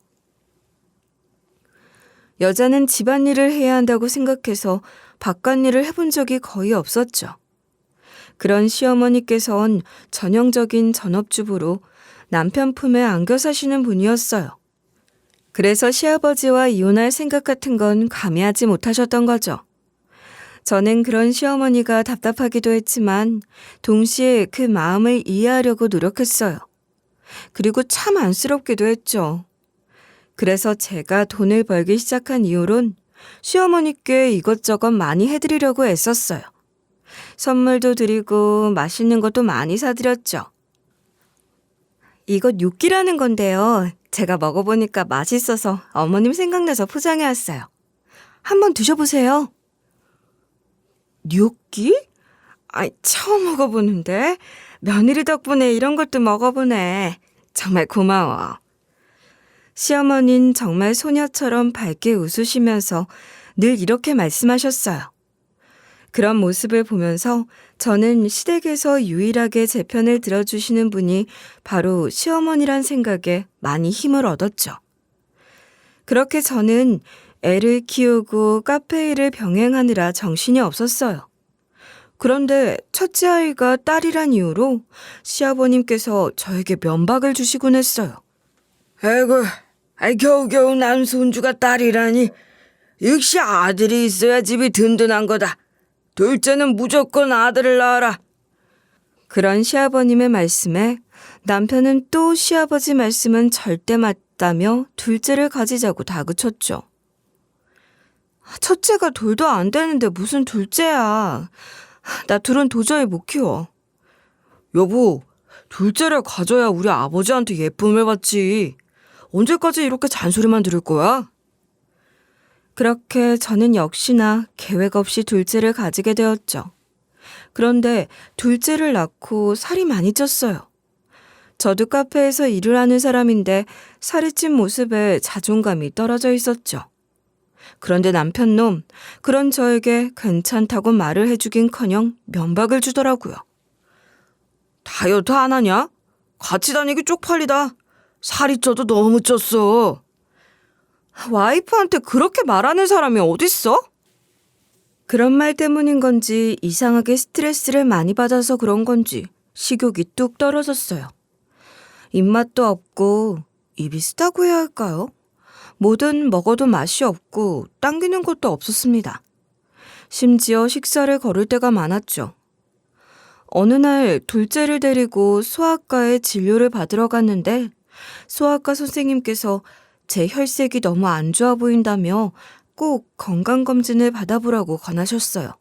여자는 집안일을 해야 한다고 생각해서 바깥일을 해본 적이 거의 없었죠. 그런 시어머니께선 전형적인 전업주부로 남편 품에 안겨 사시는 분이었어요. 그래서 시아버지와 이혼할 생각 같은 건 감히 하지 못하셨던 거죠. 저는 그런 시어머니가 답답하기도 했지만 동시에 그 마음을 이해하려고 노력했어요. 그리고 참 안쓰럽기도 했죠. 그래서 제가 돈을 벌기 시작한 이후론 시어머니께 이것저것 많이 해드리려고 애썼어요. 선물도 드리고 맛있는 것도 많이 사드렸죠. 이것 요끼라는 건데요. 제가 먹어보니까 맛있어서 어머님 생각나서 포장해왔어요. 한번 드셔보세요. 요끼? 처음 먹어보는데 며느리 덕분에 이런 것도 먹어보네. 정말 고마워. 시어머니는 정말 소녀처럼 밝게 웃으시면서 늘 이렇게 말씀하셨어요. 그런 모습을 보면서 저는 시댁에서 유일하게 제 편을 들어주시는 분이 바로 시어머니란 생각에 많이 힘을 얻었죠. 그렇게 저는 애를 키우고 카페 일을 병행하느라 정신이 없었어요. 그런데 첫째 아이가 딸이란 이유로 시아버님께서 저에게 면박을 주시곤 했어요. 아이고, 겨우겨우 난 손주가 딸이라니. 역시 아들이 있어야 집이 든든한 거다. 둘째는 무조건 아들을 낳아라. 그런 시아버님의 말씀에 남편은 또 시아버지 말씀은 절대 맞다며 둘째를 가지자고 다그쳤죠. 첫째가 돌도 안 되는데 무슨 둘째야. 나 둘은 도저히 못 키워. 여보, 둘째를 가져야 우리 아버지한테 예쁨을 받지. 언제까지 이렇게 잔소리만 들을 거야? 그렇게 저는 역시나 계획 없이 둘째를 가지게 되었죠. 그런데 둘째를 낳고 살이 많이 쪘어요. 저도 카페에서 일을 하는 사람인데 살이 찐 모습에 자존감이 떨어져 있었죠. 그런데 남편놈, 그런 저에게 괜찮다고 말을 해주긴커녕 면박을 주더라고요. 다이어트 안 하냐? 같이 다니기 쪽팔리다. 살이 쪄도 너무 쪘어. 와이프한테 그렇게 말하는 사람이 어딨어? 그런 말 때문인 건지 이상하게 스트레스를 많이 받아서 그런 건지 식욕이 뚝 떨어졌어요. 입맛도 없고 입이 쓰다고 해야 할까요? 뭐든 먹어도 맛이 없고 당기는 것도 없었습니다. 심지어 식사를 거를 때가 많았죠. 어느 날 둘째를 데리고 소아과에 진료를 받으러 갔는데 소아과 선생님께서 제 혈색이 너무 안 좋아 보인다며 꼭 건강검진을 받아보라고 권하셨어요.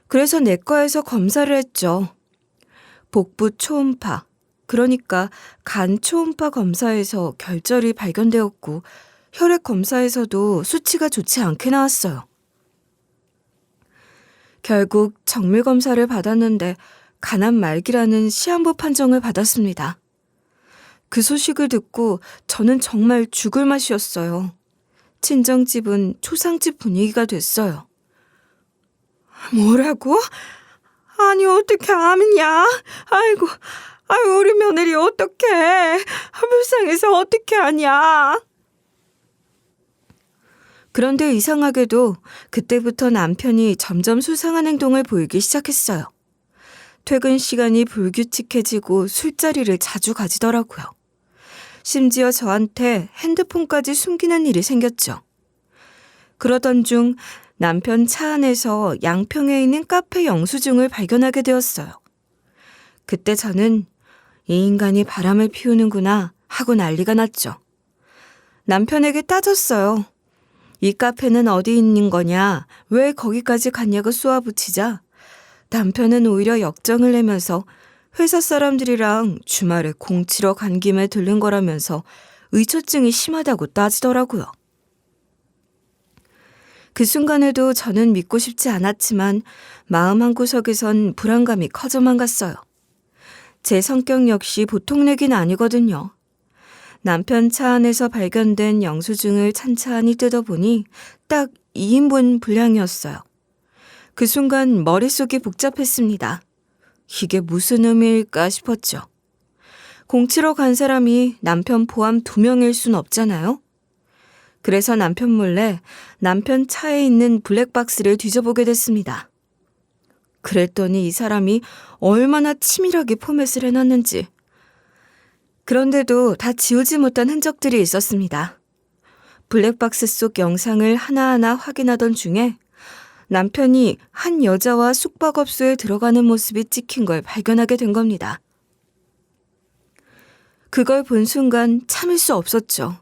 그래서 내과에서 검사를 했죠. 복부 초음파, 그러니까 간 초음파 검사에서 결절이 발견되었고 혈액 검사에서도 수치가 좋지 않게 나왔어요. 결국 정밀 검사를 받았는데 간암 말기라는 시한부 판정을 받았습니다. 그 소식을 듣고 저는 정말 죽을 맛이었어요. 친정집은 초상집 분위기가 됐어요. 뭐라고? 아니 어떻게 암이냐? 아이고 우리 며느리 어떡해? 불쌍해서 어떻게 하냐? 그런데 이상하게도 그때부터 남편이 점점 수상한 행동을 보이기 시작했어요. 퇴근 시간이 불규칙해지고 술자리를 자주 가지더라고요. 심지어 저한테 핸드폰까지 숨기는 일이 생겼죠. 그러던 중 남편 차 안에서 양평에 있는 카페 영수증을 발견하게 되었어요. 그때 저는 이 인간이 바람을 피우는구나 하고 난리가 났죠. 남편에게 따졌어요. 이 카페는 어디 있는 거냐, 왜 거기까지 갔냐고 쏘아붙이자 남편은 오히려 역정을 내면서 회사 사람들이랑 주말에 공치러 간 김에 들른 거라면서 의처증이 심하다고 따지더라고요. 그 순간에도 저는 믿고 싶지 않았지만 마음 한구석에선 불안감이 커져만 갔어요. 제 성격 역시 보통 내긴 아니거든요. 남편 차 안에서 발견된 영수증을 찬찬히 뜯어보니 딱 2인분 분량이었어요. 그 순간 머릿속이 복잡했습니다. 이게 무슨 의미일까 싶었죠. 공치러 간 사람이 남편 포함 2명일 순 없잖아요. 그래서 남편 몰래 남편 차에 있는 블랙박스를 뒤져보게 됐습니다. 그랬더니 이 사람이 얼마나 치밀하게 포맷을 해놨는지. 그런데도 다 지우지 못한 흔적들이 있었습니다. 블랙박스 속 영상을 하나하나 확인하던 중에 남편이 한 여자와 숙박업소에 들어가는 모습이 찍힌 걸 발견하게 된 겁니다. 그걸 본 순간 참을 수 없었죠.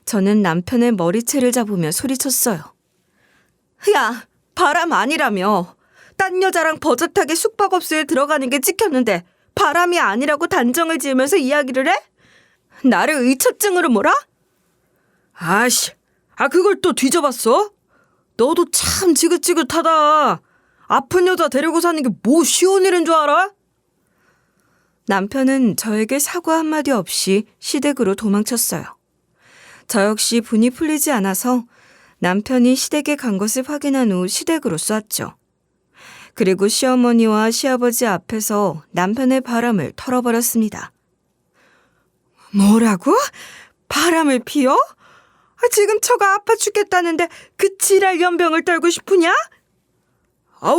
저는 남편의 머리채를 잡으며 소리쳤어요. 야, 바람 아니라며. 딴 여자랑 버젓하게 숙박업소에 들어가는 게 찍혔는데 바람이 아니라고 단정을 지으면서 이야기를 해? 나를 의처증으로 몰아? 아씨, 그걸 또 뒤져봤어? 너도 참 지긋지긋하다. 아픈 여자 데리고 사는 게 뭐 쉬운 일인 줄 알아? 남편은 저에게 사과 한마디 없이 시댁으로 도망쳤어요. 저 역시 분이 풀리지 않아서 남편이 시댁에 간 것을 확인한 후 시댁으로 쏘았죠. 그리고 시어머니와 시아버지 앞에서 남편의 바람을 털어버렸습니다. 뭐라고? 바람을 피워? 지금 처가 아파 죽겠다는데 그 지랄 연병을 떨고 싶으냐?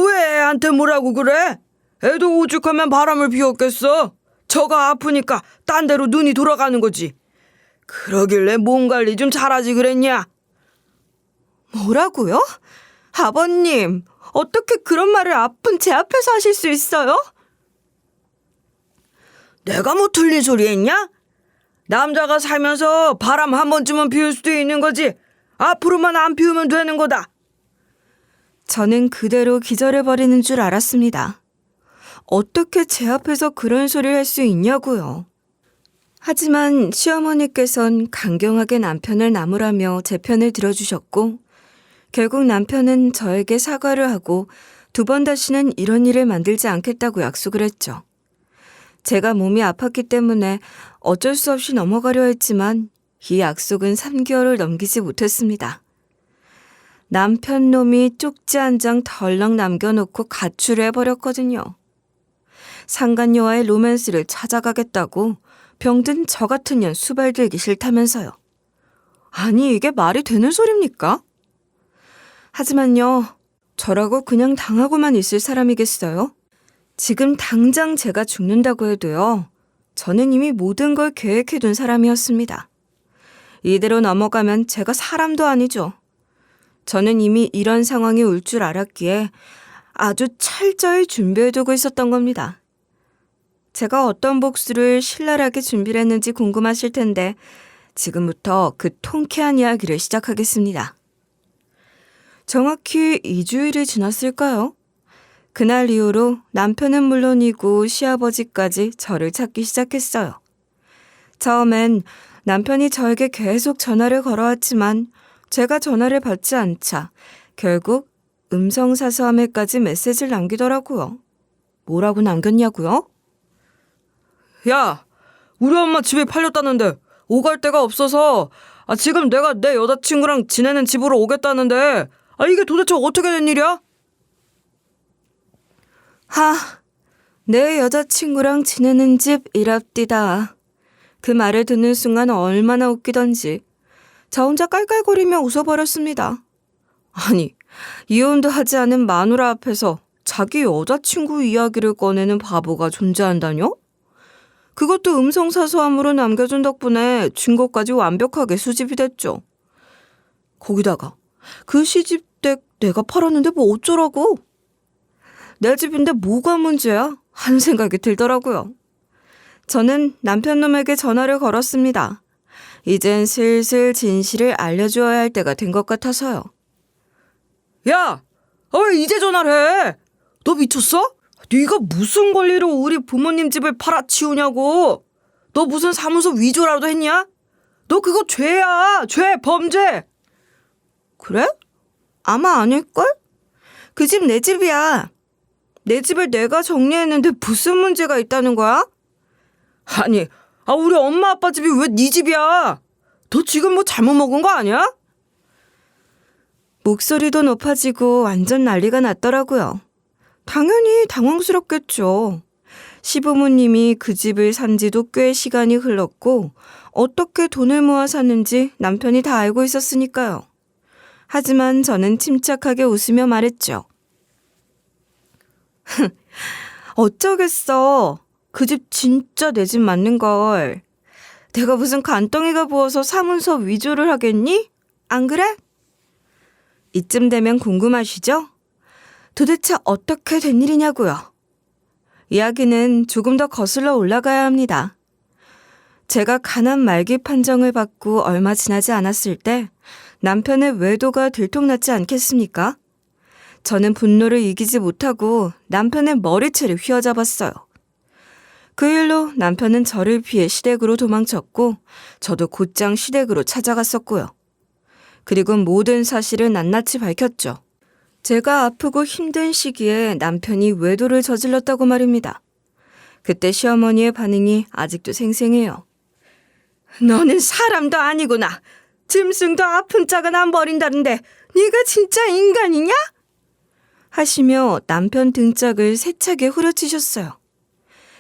왜 애한테 뭐라고 그래? 애도 오죽하면 바람을 피웠겠어. 저가 아프니까 딴 데로 눈이 돌아가는 거지. 그러길래 몸 관리 좀 잘하지 그랬냐? 뭐라고요? 아버님, 어떻게 그런 말을 아픈 제 앞에서 하실 수 있어요? 내가 뭐 틀린 소리 했냐? 남자가 살면서 바람 한 번쯤은 피울 수도 있는 거지. 앞으로만 안 피우면 되는 거다. 저는 그대로 기절해버리는 줄 알았습니다. 어떻게 제 앞에서 그런 소리를 할 수 있냐고요. 하지만 시어머니께선 강경하게 남편을 나무라며 제 편을 들어주셨고 결국 남편은 저에게 사과를 하고 2번 다시는 이런 일을 만들지 않겠다고 약속을 했죠. 제가 몸이 아팠기 때문에 어쩔 수 없이 넘어가려 했지만 이 약속은 3개월을 넘기지 못했습니다. 남편 놈이 쪽지 한 장 덜렁 남겨놓고 가출을 해버렸거든요. 상간녀와의 로맨스를 찾아가겠다고 병든 저 같은 년 수발들기 싫다면서요. 아니 이게 말이 되는 소립니까? 하지만요. 저라고 그냥 당하고만 있을 사람이겠어요? 지금 당장 제가 죽는다고 해도요. 저는 이미 모든 걸 계획해둔 사람이었습니다. 이대로 넘어가면 제가 사람도 아니죠. 저는 이미 이런 상황이 올 줄 알았기에 아주 철저히 준비해두고 있었던 겁니다. 제가 어떤 복수를 신랄하게 준비를 했는지 궁금하실 텐데 지금부터 그 통쾌한 이야기를 시작하겠습니다. 정확히 2주일이 지났을까요? 그날 이후로 남편은 물론이고 시아버지까지 저를 찾기 시작했어요. 처음엔 남편이 저에게 계속 전화를 걸어왔지만 제가 전화를 받지 않자 결국 음성사서함에까지 메시지를 남기더라고요. 뭐라고 남겼냐고요? 야, 우리 엄마 집이 팔렸다는데 오갈 데가 없어서 지금 내가 내 여자친구랑 지내는 집으로 오겠다는데 이게 도대체 어떻게 된 일이야? 내 여자친구랑 지내는 집이랍디다. 그 말을 듣는 순간 얼마나 웃기던지 저 혼자 깔깔거리며 웃어버렸습니다. 아니, 이혼도 하지 않은 마누라 앞에서 자기 여자친구 이야기를 꺼내는 바보가 존재한다뇨? 그것도 음성사서함으로 남겨준 덕분에 증거까지 완벽하게 수집이 됐죠. 거기다가 그 시집댁 내가 팔았는데 뭐 어쩌라고? 내 집인데 뭐가 문제야? 하는 생각이 들더라고요. 저는 남편 놈에게 전화를 걸었습니다. 이젠 슬슬 진실을 알려줘야 할 때가 된 것 같아서요. 야, 왜 이제 전화를 해? 너 미쳤어? 네가 무슨 권리로 우리 부모님 집을 팔아치우냐고. 너 무슨 사무소 위조라도 했냐? 너 그거 죄야. 죄, 범죄. 그래? 아마 아닐걸? 그 집 내 집이야. 내 집을 내가 정리했는데 무슨 문제가 있다는 거야? 아니, 우리 엄마 아빠 집이 왜 네 집이야? 너 지금 뭐 잘못 먹은 거 아니야? 목소리도 높아지고 완전 난리가 났더라고요. 당연히 당황스럽겠죠. 시부모님이 그 집을 산 지도 꽤 시간이 흘렀고 어떻게 돈을 모아 샀는지 남편이 다 알고 있었으니까요. 하지만 저는 침착하게 웃으며 말했죠. 어쩌겠어. 그 집 진짜 내 집 맞는걸. 내가 무슨 간덩이가 부어서 사문서 위조를 하겠니? 안 그래? 이쯤 되면 궁금하시죠? 도대체 어떻게 된 일이냐고요. 이야기는 조금 더 거슬러 올라가야 합니다. 제가 가난 말기 판정을 받고 얼마 지나지 않았을 때 남편의 외도가 들통났지 않겠습니까? 저는 분노를 이기지 못하고 남편의 머리채를 휘어잡았어요. 그 일로 남편은 저를 피해 시댁으로 도망쳤고 저도 곧장 시댁으로 찾아갔었고요. 그리고 모든 사실을 낱낱이 밝혔죠. 제가 아프고 힘든 시기에 남편이 외도를 저질렀다고 말입니다. 그때 시어머니의 반응이 아직도 생생해요. 너는 사람도 아니구나. 짐승도 아픈 짝은 안 버린다는데 네가 진짜 인간이냐? 하시며 남편 등짝을 세차게 후려치셨어요.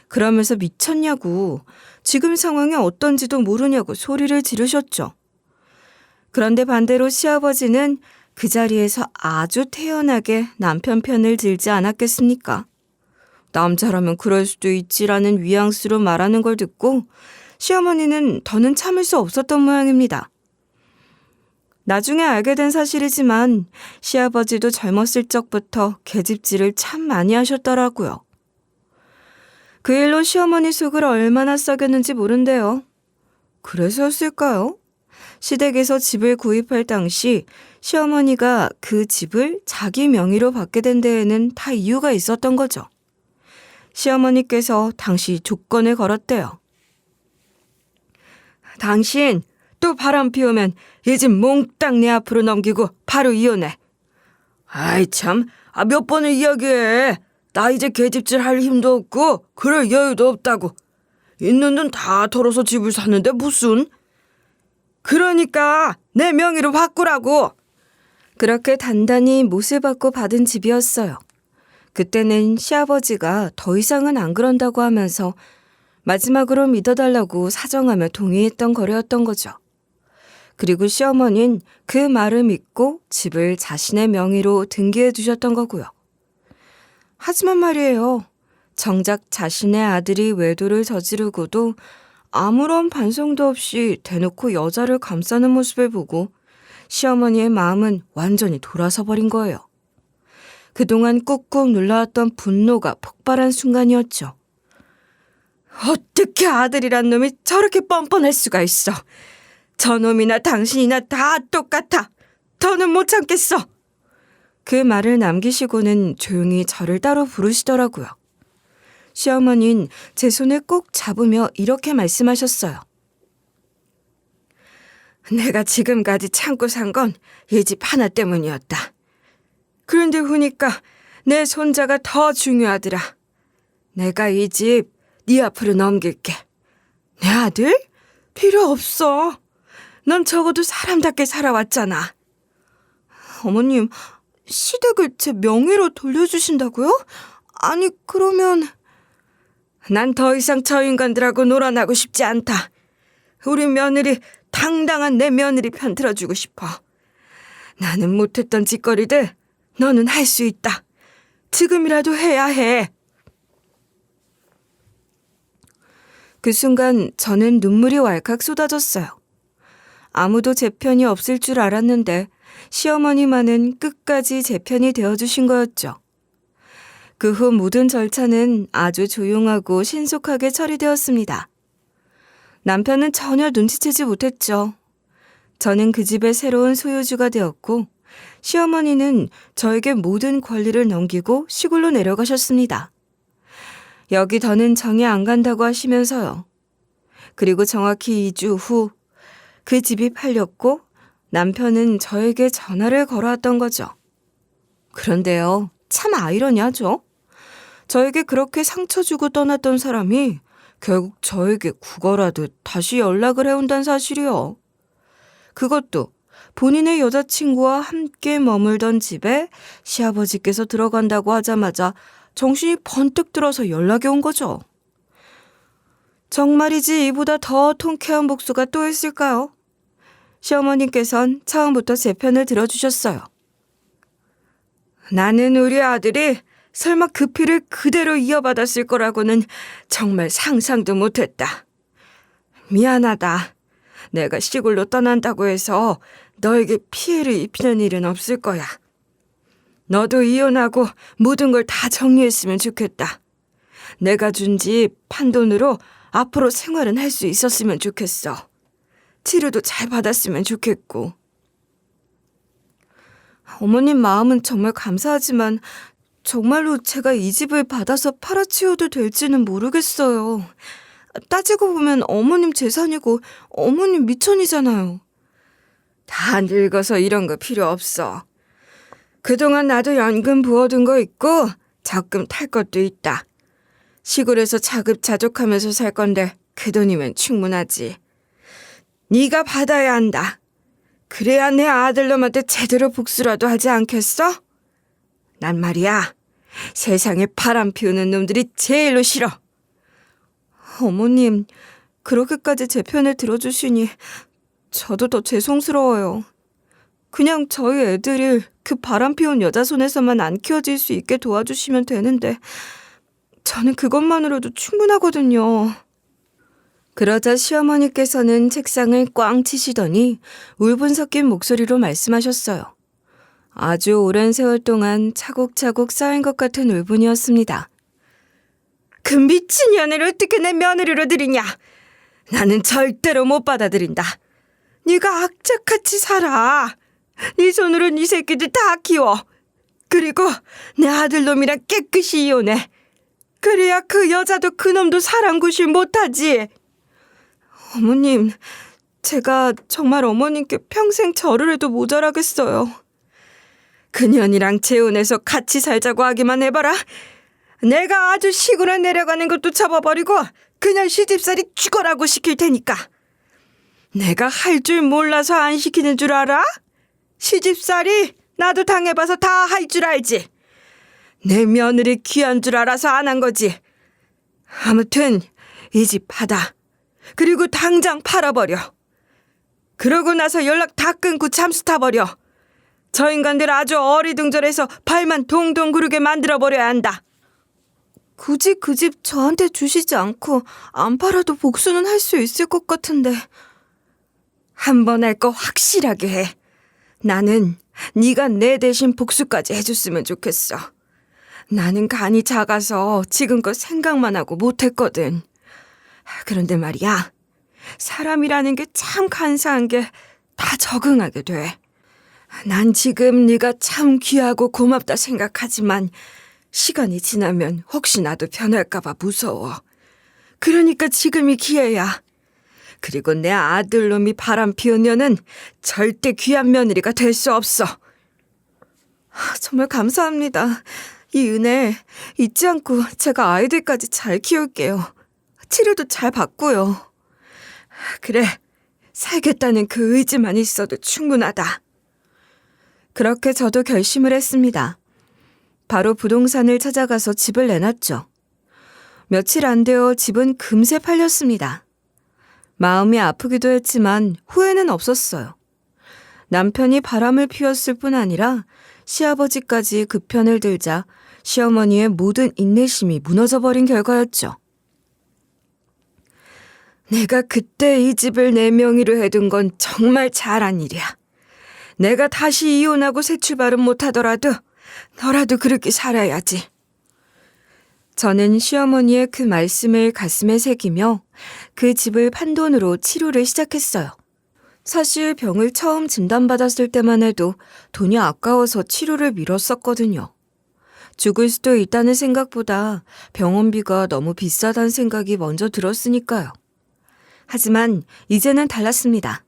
그러면서 미쳤냐고, 지금 상황이 어떤지도 모르냐고 소리를 지르셨죠. 그런데 반대로 시아버지는 그 자리에서 아주 태연하게 남편 편을 들지 않았겠습니까? 남자라면 그럴 수도 있지라는 뉘앙스로 말하는 걸 듣고 시어머니는 더는 참을 수 없었던 모양입니다. 나중에 알게 된 사실이지만 시아버지도 젊었을 적부터 계집질을 참 많이 하셨더라고요. 그 일로 시어머니 속을 얼마나 썩였는지 모른대요. 그래서였을까요? 시댁에서 집을 구입할 당시 시어머니가 그 집을 자기 명의로 받게 된 데에는 다 이유가 있었던 거죠. 시어머니께서 당시 조건을 걸었대요. 당신 또 바람 피우면 이 집 몽땅 내 앞으로 넘기고 바로 이혼해. 아이 참, 몇 번을 이야기해. 나 이제 계집질 할 힘도 없고 그럴 여유도 없다고. 있는 돈 다 털어서 집을 샀는데 무슨. 그러니까 내 명의로 바꾸라고. 그렇게 단단히 못을 받고 받은 집이었어요. 그때는 시아버지가 더 이상은 안 그런다고 하면서 마지막으로 믿어달라고 사정하며 동의했던 거래였던 거죠. 그리고 시어머니는 그 말을 믿고 집을 자신의 명의로 등기해 두셨던 거고요. 하지만 말이에요. 정작 자신의 아들이 외도를 저지르고도 아무런 반성도 없이 대놓고 여자를 감싸는 모습을 보고 시어머니의 마음은 완전히 돌아서 버린 거예요. 그동안 꾹꾹 눌러왔던 분노가 폭발한 순간이었죠. 어떻게 아들이란 놈이 저렇게 뻔뻔할 수가 있어. 저놈이나 당신이나 다 똑같아. 더는 못 참겠어. 그 말을 남기시고는 조용히 저를 따로 부르시더라고요. 시어머니는 제 손을 꼭 잡으며 이렇게 말씀하셨어요. 내가 지금까지 참고 산 건 이 집 하나 때문이었다. 그런데 보니까 내 손자가 더 중요하더라. 내가 이 집 네 앞으로 넘길게. 내 아들? 필요 없어. 넌 적어도 사람답게 살아왔잖아. 어머님, 시댁을 제 명의로 돌려주신다고요? 아니, 그러면... 난 더 이상 저 인간들하고 놀아나고 싶지 않다. 우리 며느리, 당당한 내 며느리 편 들어주고 싶어. 나는 못했던 짓거리들 너는 할 수 있다. 지금이라도 해야 해. 그 순간 저는 눈물이 왈칵 쏟아졌어요. 아무도 제 편이 없을 줄 알았는데 시어머니만은 끝까지 제 편이 되어주신 거였죠. 그 후 모든 절차는 아주 조용하고 신속하게 처리되었습니다. 남편은 전혀 눈치채지 못했죠. 저는 그 집의 새로운 소유주가 되었고 시어머니는 저에게 모든 권리를 넘기고 시골로 내려가셨습니다. 여기 더는 정이 안 간다고 하시면서요. 그리고 정확히 2주 후 그 집이 팔렸고 남편은 저에게 전화를 걸어왔던 거죠. 그런데요, 참 아이러니하죠. 저에게 그렇게 상처 주고 떠났던 사람이 결국 저에게 구걸하듯 다시 연락을 해온다는 사실이요. 그것도 본인의 여자친구와 함께 머물던 집에 시아버지께서 들어간다고 하자마자 정신이 번뜩 들어서 연락이 온 거죠. 정말이지 이보다 더 통쾌한 복수가 또 있을까요? 시어머님께선 처음부터 제 편을 들어주셨어요. 나는 우리 아들이 설마 그 피를 그대로 이어받았을 거라고는 정말 상상도 못했다. 미안하다. 내가 시골로 떠난다고 해서 너에게 피해를 입히는 일은 없을 거야. 너도 이혼하고 모든 걸 다 정리했으면 좋겠다. 내가 준 집 판돈으로 앞으로 생활은 할 수 있었으면 좋겠어. 치료도 잘 받았으면 좋겠고. 어머님 마음은 정말 감사하지만 정말로 제가 이 집을 받아서 팔아치워도 될지는 모르겠어요. 따지고 보면 어머님 재산이고 어머님 미천이잖아요. 다 늙어서 이런 거 필요 없어. 그동안 나도 연금 부어둔 거 있고 적금 탈 것도 있다. 시골에서 자급자족하면서 살 건데 그 돈이면 충분하지. 네가 받아야 한다. 그래야 내 아들놈한테 제대로 복수라도 하지 않겠어? 난 말이야, 세상에 바람 피우는 놈들이 제일로 싫어. 어머님, 그렇게까지 제 편을 들어주시니 저도 더 죄송스러워요. 그냥 저희 애들이 그 바람 피운 여자 손에서만 안 키워질 수 있게 도와주시면 되는데 저는 그것만으로도 충분하거든요. 그러자 시어머니께서는 책상을 꽝 치시더니 울분 섞인 목소리로 말씀하셨어요. 아주 오랜 세월 동안 차곡차곡 쌓인 것 같은 울분이었습니다. 그 미친 년을 어떻게 내 며느리로 들이냐? 나는 절대로 못 받아들인다. 네가 악착같이 살아. 네 손으로 네 새끼들 다 키워. 그리고 내 아들놈이랑 깨끗이 이혼해. 그래야 그 여자도 그놈도 사람 구실 못하지. 어머님, 제가 정말 어머님께 평생 절을 해도 모자라겠어요. 그년이랑 재혼해서 같이 살자고 하기만 해봐라. 내가 아주 시골에 내려가는 것도 잡아버리고 그냥 시집살이 죽어라고 시킬 테니까. 내가 할 줄 몰라서 안 시키는 줄 알아? 시집살이 나도 당해봐서 다 할 줄 알지. 내 며느리 귀한 줄 알아서 안 한 거지. 아무튼 이 집 받아. 그리고 당장 팔아버려. 그러고 나서 연락 다 끊고 잠수 타버려. 저 인간들 아주 어리둥절해서 발만 동동 구르게 만들어버려야 한다. 굳이 그 집 저한테 주시지 않고 안 팔아도 복수는 할 수 있을 것 같은데. 한 번 할 거 확실하게 해. 나는 네가 내 대신 복수까지 해줬으면 좋겠어. 나는 간이 작아서 지금껏 생각만 하고 못했거든. 그런데 말이야, 사람이라는 게 참 간사한 게 다 적응하게 돼. 난 지금 네가 참 귀하고 고맙다 생각하지만 시간이 지나면 혹시 나도 변할까 봐 무서워. 그러니까 지금이 기회야. 그리고 내 아들놈이 바람 피우면은 절대 귀한 며느리가 될 수 없어. 정말 감사합니다. 이 은혜 잊지 않고 제가 아이들까지 잘 키울게요. 치료도 잘 받고요. 그래, 살겠다는 그 의지만 있어도 충분하다. 그렇게 저도 결심을 했습니다. 바로 부동산을 찾아가서 집을 내놨죠. 며칠 안 되어 집은 금세 팔렸습니다. 마음이 아프기도 했지만 후회는 없었어요. 남편이 바람을 피웠을 뿐 아니라 시아버지까지 그 편을 들자 시어머니의 모든 인내심이 무너져버린 결과였죠. 내가 그때 이 집을 내 명의로 해둔 건 정말 잘한 일이야. 내가 다시 이혼하고 새 출발은 못하더라도 너라도 그렇게 살아야지. 저는 시어머니의 그 말씀을 가슴에 새기며 그 집을 판 돈으로 치료를 시작했어요. 사실 병을 처음 진단받았을 때만 해도 돈이 아까워서 치료를 미뤘었거든요. 죽을 수도 있다는 생각보다 병원비가 너무 비싸다는 생각이 먼저 들었으니까요. 하지만 이제는 달랐습니다.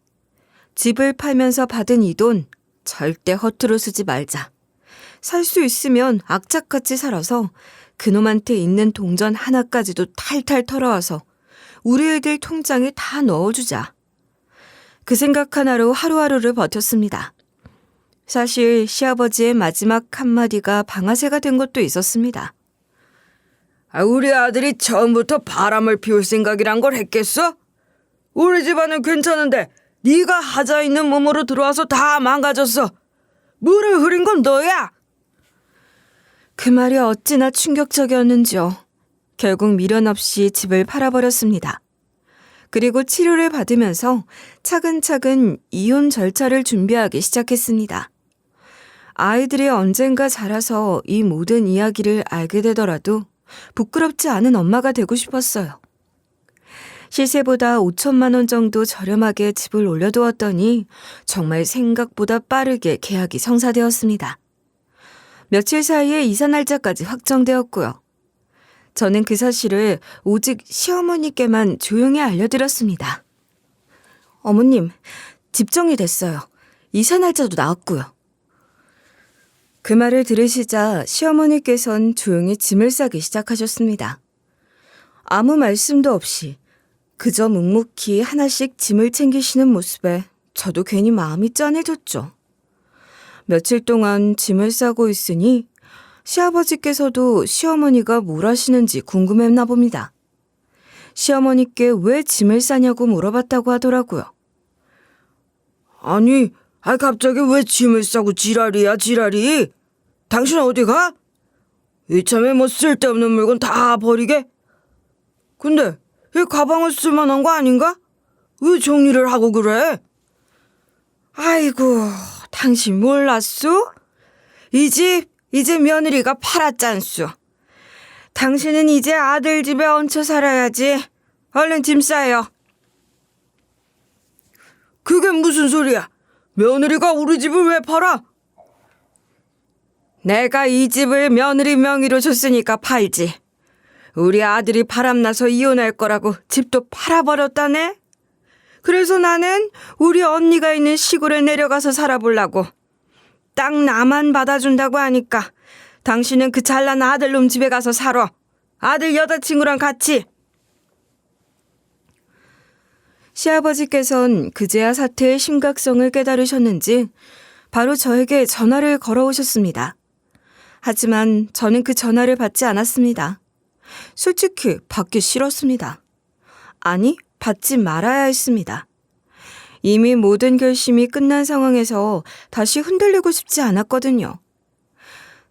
집을 팔면서 받은 이 돈 절대 허투루 쓰지 말자. 살 수 있으면 악착같이 살아서 그놈한테 있는 동전 하나까지도 탈탈 털어와서 우리 애들 통장에 다 넣어주자. 그 생각 하나로 하루하루를 버텼습니다. 사실 시아버지의 마지막 한마디가 방아쇠가 된 것도 있었습니다. 우리 아들이 처음부터 바람을 피울 생각이란 걸 했겠어? 우리 집안은 괜찮은데 네가 하자 있는 몸으로 들어와서 다 망가졌어. 물을 흐린 건 너야. 그 말이 어찌나 충격적이었는지요. 결국 미련 없이 집을 팔아버렸습니다. 그리고 치료를 받으면서 차근차근 이혼 절차를 준비하기 시작했습니다. 아이들이 언젠가 자라서 이 모든 이야기를 알게 되더라도 부끄럽지 않은 엄마가 되고 싶었어요. 시세보다 5천만 원 정도 저렴하게 집을 올려두었더니 정말 생각보다 빠르게 계약이 성사되었습니다. 며칠 사이에 이사 날짜까지 확정되었고요. 저는 그 사실을 오직 시어머니께만 조용히 알려드렸습니다. 어머님, 집 정리됐어요. 이사 날짜도 나왔고요. 그 말을 들으시자 시어머니께선 조용히 짐을 싸기 시작하셨습니다. 아무 말씀도 없이 그저 묵묵히 하나씩 짐을 챙기시는 모습에 저도 괜히 마음이 짠해졌죠. 며칠 동안 짐을 싸고 있으니 시아버지께서도 시어머니가 뭘 하시는지 궁금했나 봅니다. 시어머니께 왜 짐을 싸냐고 물어봤다고 하더라고요. 아니, 갑자기 왜 짐을 싸고 지랄이야, 지랄이? 당신 어디 가? 이참에 뭐 쓸데없는 물건 다 버리게? 근데 이 가방은 쓸만한 거 아닌가? 왜 정리를 하고 그래? 아이고, 당신 몰랐소? 이 집 이제 며느리가 팔았잖소. 당신은 이제 아들 집에 얹혀 살아야지. 얼른 짐 싸요. 그게 무슨 소리야? 며느리가 우리 집을 왜 팔아? 내가 이 집을 며느리 명의로 줬으니까 팔지. 우리 아들이 바람나서 이혼할 거라고 집도 팔아버렸다네? 그래서 나는 우리 언니가 있는 시골에 내려가서 살아보려고. 땅 나만 받아준다고 하니까 당신은 그 잘난 아들놈 집에 가서 살아. 아들 여자친구랑 같이. 시아버지께선 그제야 사태의 심각성을 깨달으셨는지 바로 저에게 전화를 걸어오셨습니다. 하지만 저는 그 전화를 받지 않았습니다. 솔직히 받기 싫었습니다. 아니, 받지 말아야 했습니다. 이미 모든 결심이 끝난 상황에서 다시 흔들리고 싶지 않았거든요.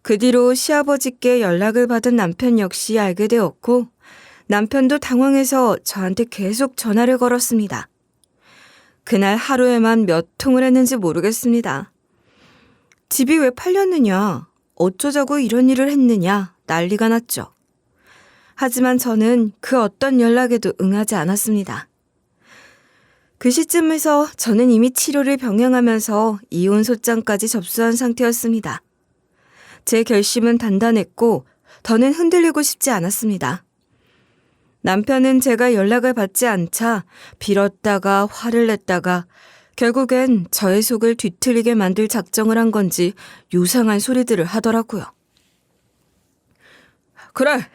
그 뒤로 시아버지께 연락을 받은 남편 역시 알게 되었고 남편도 당황해서 저한테 계속 전화를 걸었습니다. 그날 하루에만 몇 통을 했는지 모르겠습니다. 집이 왜 팔렸느냐, 어쩌자고 이런 일을 했느냐 난리가 났죠. 하지만 저는 그 어떤 연락에도 응하지 않았습니다. 그 시점에서 저는 이미 치료를 병행하면서 이혼 소장까지 접수한 상태였습니다. 제 결심은 단단했고 더는 흔들리고 싶지 않았습니다. 남편은 제가 연락을 받지 않자 빌었다가 화를 냈다가 결국엔 저의 속을 뒤틀리게 만들 작정을 한 건지 요상한 소리들을 하더라고요. 그래,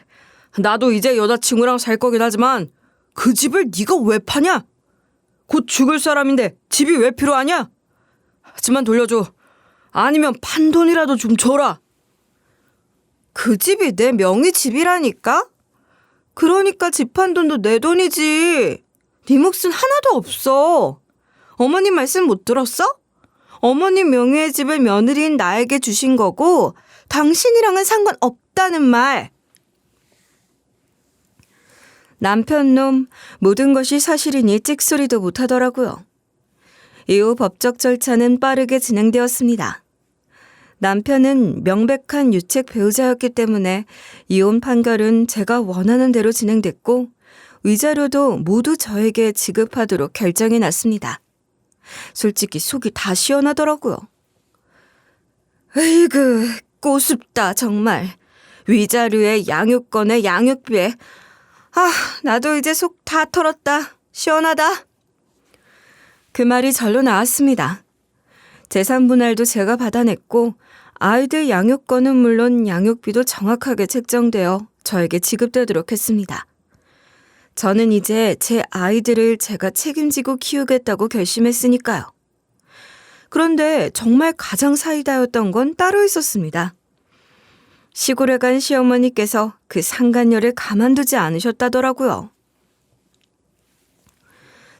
나도 이제 여자친구랑 살 거긴 하지만 그 집을 네가 왜 파냐? 곧 죽을 사람인데 집이 왜 필요하냐? 하지만 돌려줘. 아니면 판 돈이라도 좀 줘라. 그 집이 내 명의 집이라니까? 그러니까 집 판 돈도 내 돈이지. 네 몫은 하나도 없어. 어머님 말씀 못 들었어? 어머님 명의의 집을 며느리인 나에게 주신 거고 당신이랑은 상관없다는 말. 남편놈 모든 것이 사실이니 찍소리도 못하더라고요. 이후 법적 절차는 빠르게 진행되었습니다. 남편은 명백한 유책 배우자였기 때문에 이혼 판결은 제가 원하는 대로 진행됐고 위자료도 모두 저에게 지급하도록 결정이 났습니다. 솔직히 속이 다 시원하더라고요. 에이그, 꼬숩다 정말. 위자료에 양육권에 양육비에. 나도 이제 속 다 털었다. 시원하다. 그 말이 절로 나왔습니다. 재산 분할도 제가 받아냈고 아이들 양육권은 물론 양육비도 정확하게 책정되어 저에게 지급되도록 했습니다. 저는 이제 제 아이들을 제가 책임지고 키우겠다고 결심했으니까요. 그런데 정말 가장 사이다였던 건 따로 있었습니다. 시골에 간 시어머니께서 그 상간녀를 가만두지 않으셨다더라고요.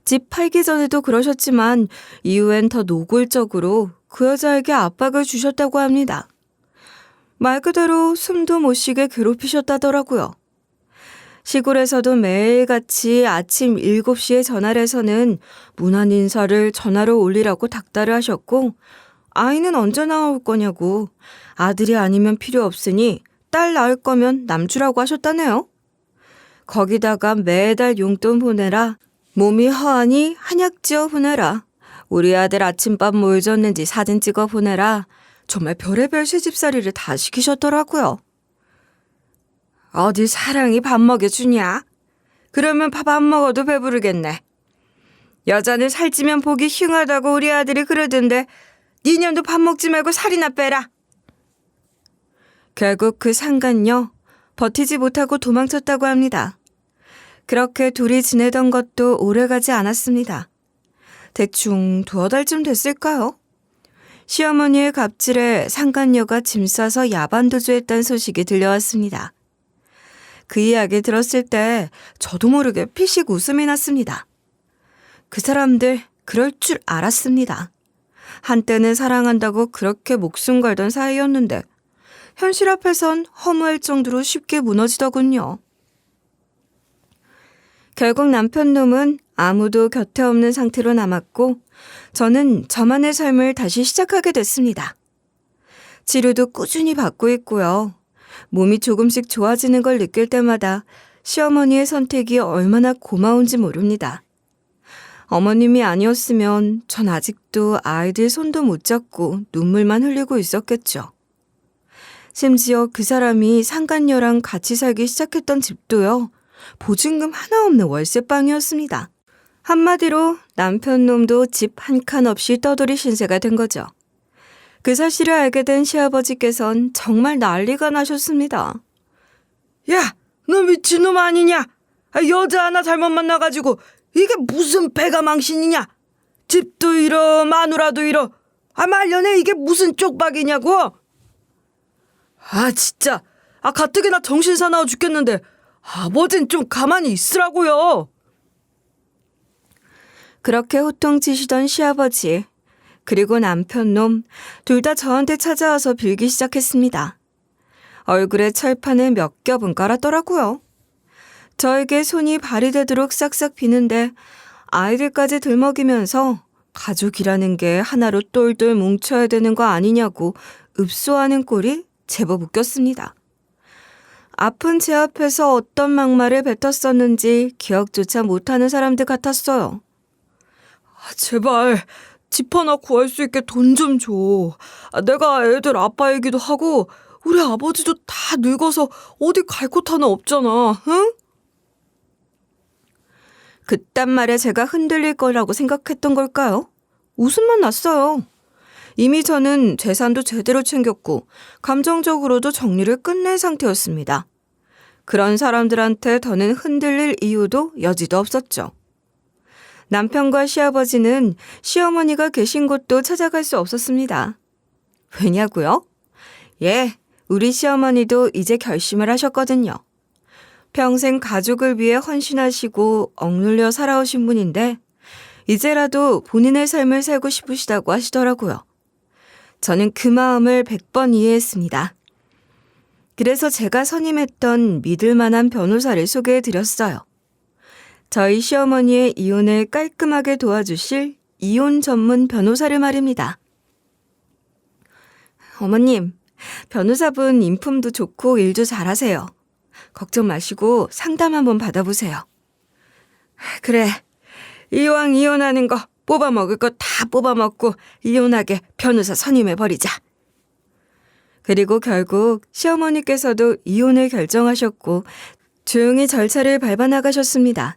집 팔기 전에도 그러셨지만 이후엔 더 노골적으로 그 여자에게 압박을 주셨다고 합니다. 말 그대로 숨도 못 쉬게 괴롭히셨다더라고요. 시골에서도 매일같이 아침 7시에 전화를 해서는 문안 인사를 전화로 올리라고 닥달을 하셨고 아이는 언제 나올 거냐고 아들이 아니면 필요 없으니 딸 낳을 거면 남주라고 하셨다네요. 거기다가 매달 용돈 보내라. 몸이 허하니 한약 지어 보내라. 우리 아들 아침밥 뭘 줬는지 사진 찍어 보내라. 정말 별의별 시집살이를 다 시키셨더라고요. 어디 사랑이 밥 먹여주냐? 그러면 밥 안 먹어도 배부르겠네. 여자는 살찌면 보기 흉하다고 우리 아들이 그러던데 니년도 밥 먹지 말고 살이나 빼라. 결국 그 상간녀 버티지 못하고 도망쳤다고 합니다. 그렇게 둘이 지내던 것도 오래가지 않았습니다. 대충 2달쯤 됐을까요? 시어머니의 갑질에 상간녀가 짐 싸서 야반도주했다는 소식이 들려왔습니다. 그 이야기 들었을 때 저도 모르게 피식 웃음이 났습니다. 그 사람들 그럴 줄 알았습니다. 한때는 사랑한다고 그렇게 목숨 걸던 사이였는데 현실 앞에선 허무할 정도로 쉽게 무너지더군요. 결국 남편 놈은 아무도 곁에 없는 상태로 남았고 저는 저만의 삶을 다시 시작하게 됐습니다. 치료도 꾸준히 받고 있고요. 몸이 조금씩 좋아지는 걸 느낄 때마다 시어머니의 선택이 얼마나 고마운지 모릅니다. 어머님이 아니었으면 전 아직도 아이들 손도 못 잡고 눈물만 흘리고 있었겠죠. 심지어 그 사람이 상간녀랑 같이 살기 시작했던 집도요, 보증금 하나 없는 월세방이었습니다. 한마디로 남편 놈도 집 한 칸 없이 떠돌이 신세가 된 거죠. 그 사실을 알게 된 시아버지께선 정말 난리가 나셨습니다. 야, 너 미친놈 아니냐? 여자 하나 잘못 만나가지고 이게 무슨 배가 망신이냐? 집도 잃어, 마누라도 잃어. 말년에 이게 무슨 쪽박이냐고? 진짜. 가뜩이나 정신 사나워 죽겠는데 아버진 좀 가만히 있으라고요. 그렇게 호통치시던 시아버지, 그리고 남편놈 둘 다 저한테 찾아와서 빌기 시작했습니다. 얼굴에 철판을 몇 겹은 깔았더라고요. 저에게 손이 발이 되도록 싹싹 비는데 아이들까지 들먹이면서 가족이라는 게 하나로 똘똘 뭉쳐야 되는 거 아니냐고 읍소하는 꼴이 제법 웃겼습니다. 아픈 제 앞에서 어떤 막말을 뱉었었는지 기억조차 못하는 사람들 같았어요. 제발 집 하나 구할 수 있게 돈 좀 줘. 내가 애들 아빠이기도 하고 우리 아버지도 다 늙어서 어디 갈 곳 하나 없잖아. 응? 그딴 말에 제가 흔들릴 거라고 생각했던 걸까요? 웃음만 났어요. 이미 저는 재산도 제대로 챙겼고 감정적으로도 정리를 끝낸 상태였습니다. 그런 사람들한테 더는 흔들릴 이유도 여지도 없었죠. 남편과 시아버지는 시어머니가 계신 곳도 찾아갈 수 없었습니다. 왜냐고요? 우리 시어머니도 이제 결심을 하셨거든요. 평생 가족을 위해 헌신하시고 억눌려 살아오신 분인데 이제라도 본인의 삶을 살고 싶으시다고 하시더라고요. 저는 그 마음을 100번 이해했습니다. 그래서 제가 선임했던 믿을 만한 변호사를 소개해 드렸어요. 저희 시어머니의 이혼을 깔끔하게 도와주실 이혼 전문 변호사를 말입니다. 어머님, 변호사분 인품도 좋고 일도 잘하세요. 걱정 마시고 상담 한번 받아보세요. 그래, 이왕 이혼하는 거 뽑아먹을 거 다 뽑아먹고 이혼하게 변호사 선임해버리자. 그리고 결국 시어머니께서도 이혼을 결정하셨고 조용히 절차를 밟아나가셨습니다.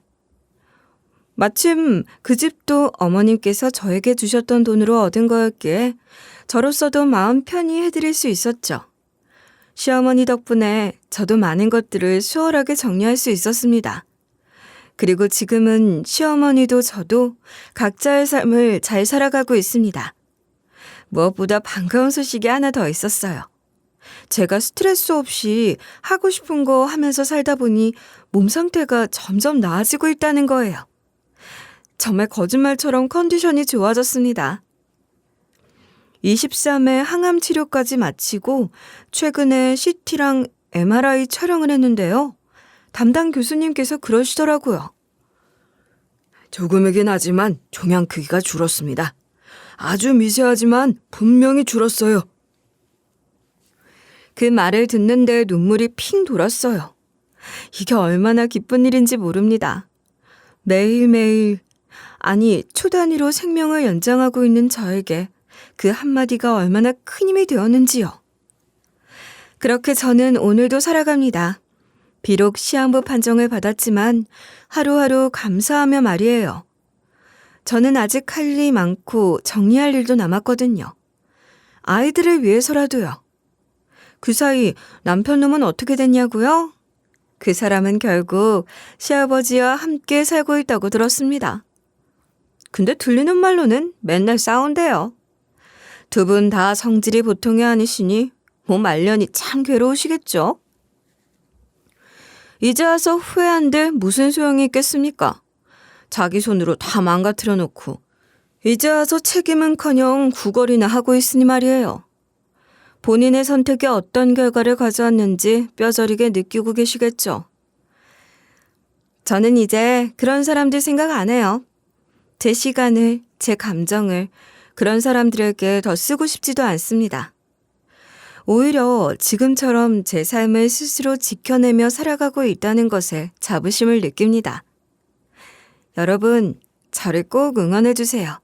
마침 그 집도 어머님께서 저에게 주셨던 돈으로 얻은 거였기에 저로서도 마음 편히 해드릴 수 있었죠. 시어머니 덕분에 저도 많은 것들을 수월하게 정리할 수 있었습니다. 그리고 지금은 시어머니도 저도 각자의 삶을 잘 살아가고 있습니다. 무엇보다 반가운 소식이 하나 더 있었어요. 제가 스트레스 없이 하고 싶은 거 하면서 살다 보니 몸 상태가 점점 나아지고 있다는 거예요. 정말 거짓말처럼 컨디션이 좋아졌습니다. 23회 항암 치료까지 마치고 최근에 CT랑 MRI 촬영을 했는데요. 담당 교수님께서 그러시더라고요. 조금이긴 하지만 종양 크기가 줄었습니다. 아주 미세하지만 분명히 줄었어요. 그 말을 듣는데 눈물이 핑 돌았어요. 이게 얼마나 기쁜 일인지 모릅니다. 매일매일, 아니 초 단위로 생명을 연장하고 있는 저에게 그 한마디가 얼마나 큰 힘이 되었는지요. 그렇게 저는 오늘도 살아갑니다. 비록 시한부 판정을 받았지만 하루하루 감사하며 말이에요. 저는 아직 할 일이 많고 정리할 일도 남았거든요. 아이들을 위해서라도요. 그 사이 남편놈은 어떻게 됐냐고요? 그 사람은 결국 시아버지와 함께 살고 있다고 들었습니다. 근데 들리는 말로는 맨날 싸운대요. 두 분 다 성질이 보통이 아니시니 말년이 참 괴로우시겠죠? 이제 와서 후회한들 무슨 소용이 있겠습니까? 자기 손으로 다 망가뜨려 놓고 이제 와서 책임은커녕 구걸이나 하고 있으니 말이에요. 본인의 선택에 어떤 결과를 가져왔는지 뼈저리게 느끼고 계시겠죠? 저는 이제 그런 사람들 생각 안 해요. 제 시간을, 제 감정을 그런 사람들에게 더 쓰고 싶지도 않습니다. 오히려 지금처럼 제 삶을 스스로 지켜내며 살아가고 있다는 것에 자부심을 느낍니다. 여러분, 저를 꼭 응원해주세요.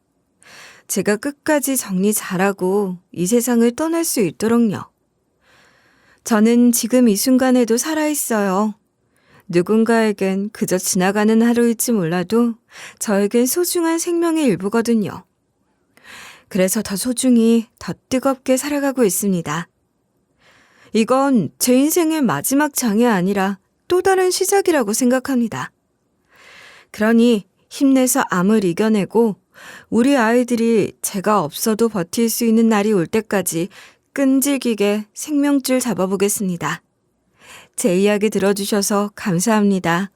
제가 끝까지 정리 잘하고 이 세상을 떠날 수 있도록요. 저는 지금 이 순간에도 살아있어요. 누군가에겐 그저 지나가는 하루일지 몰라도 저에겐 소중한 생명의 일부거든요. 그래서 더 소중히, 더 뜨겁게 살아가고 있습니다. 이건 제 인생의 마지막 장이 아니라 또 다른 시작이라고 생각합니다. 그러니 힘내서 암을 이겨내고 우리 아이들이 제가 없어도 버틸 수 있는 날이 올 때까지 끈질기게 생명줄 잡아보겠습니다. 제 이야기 들어주셔서 감사합니다.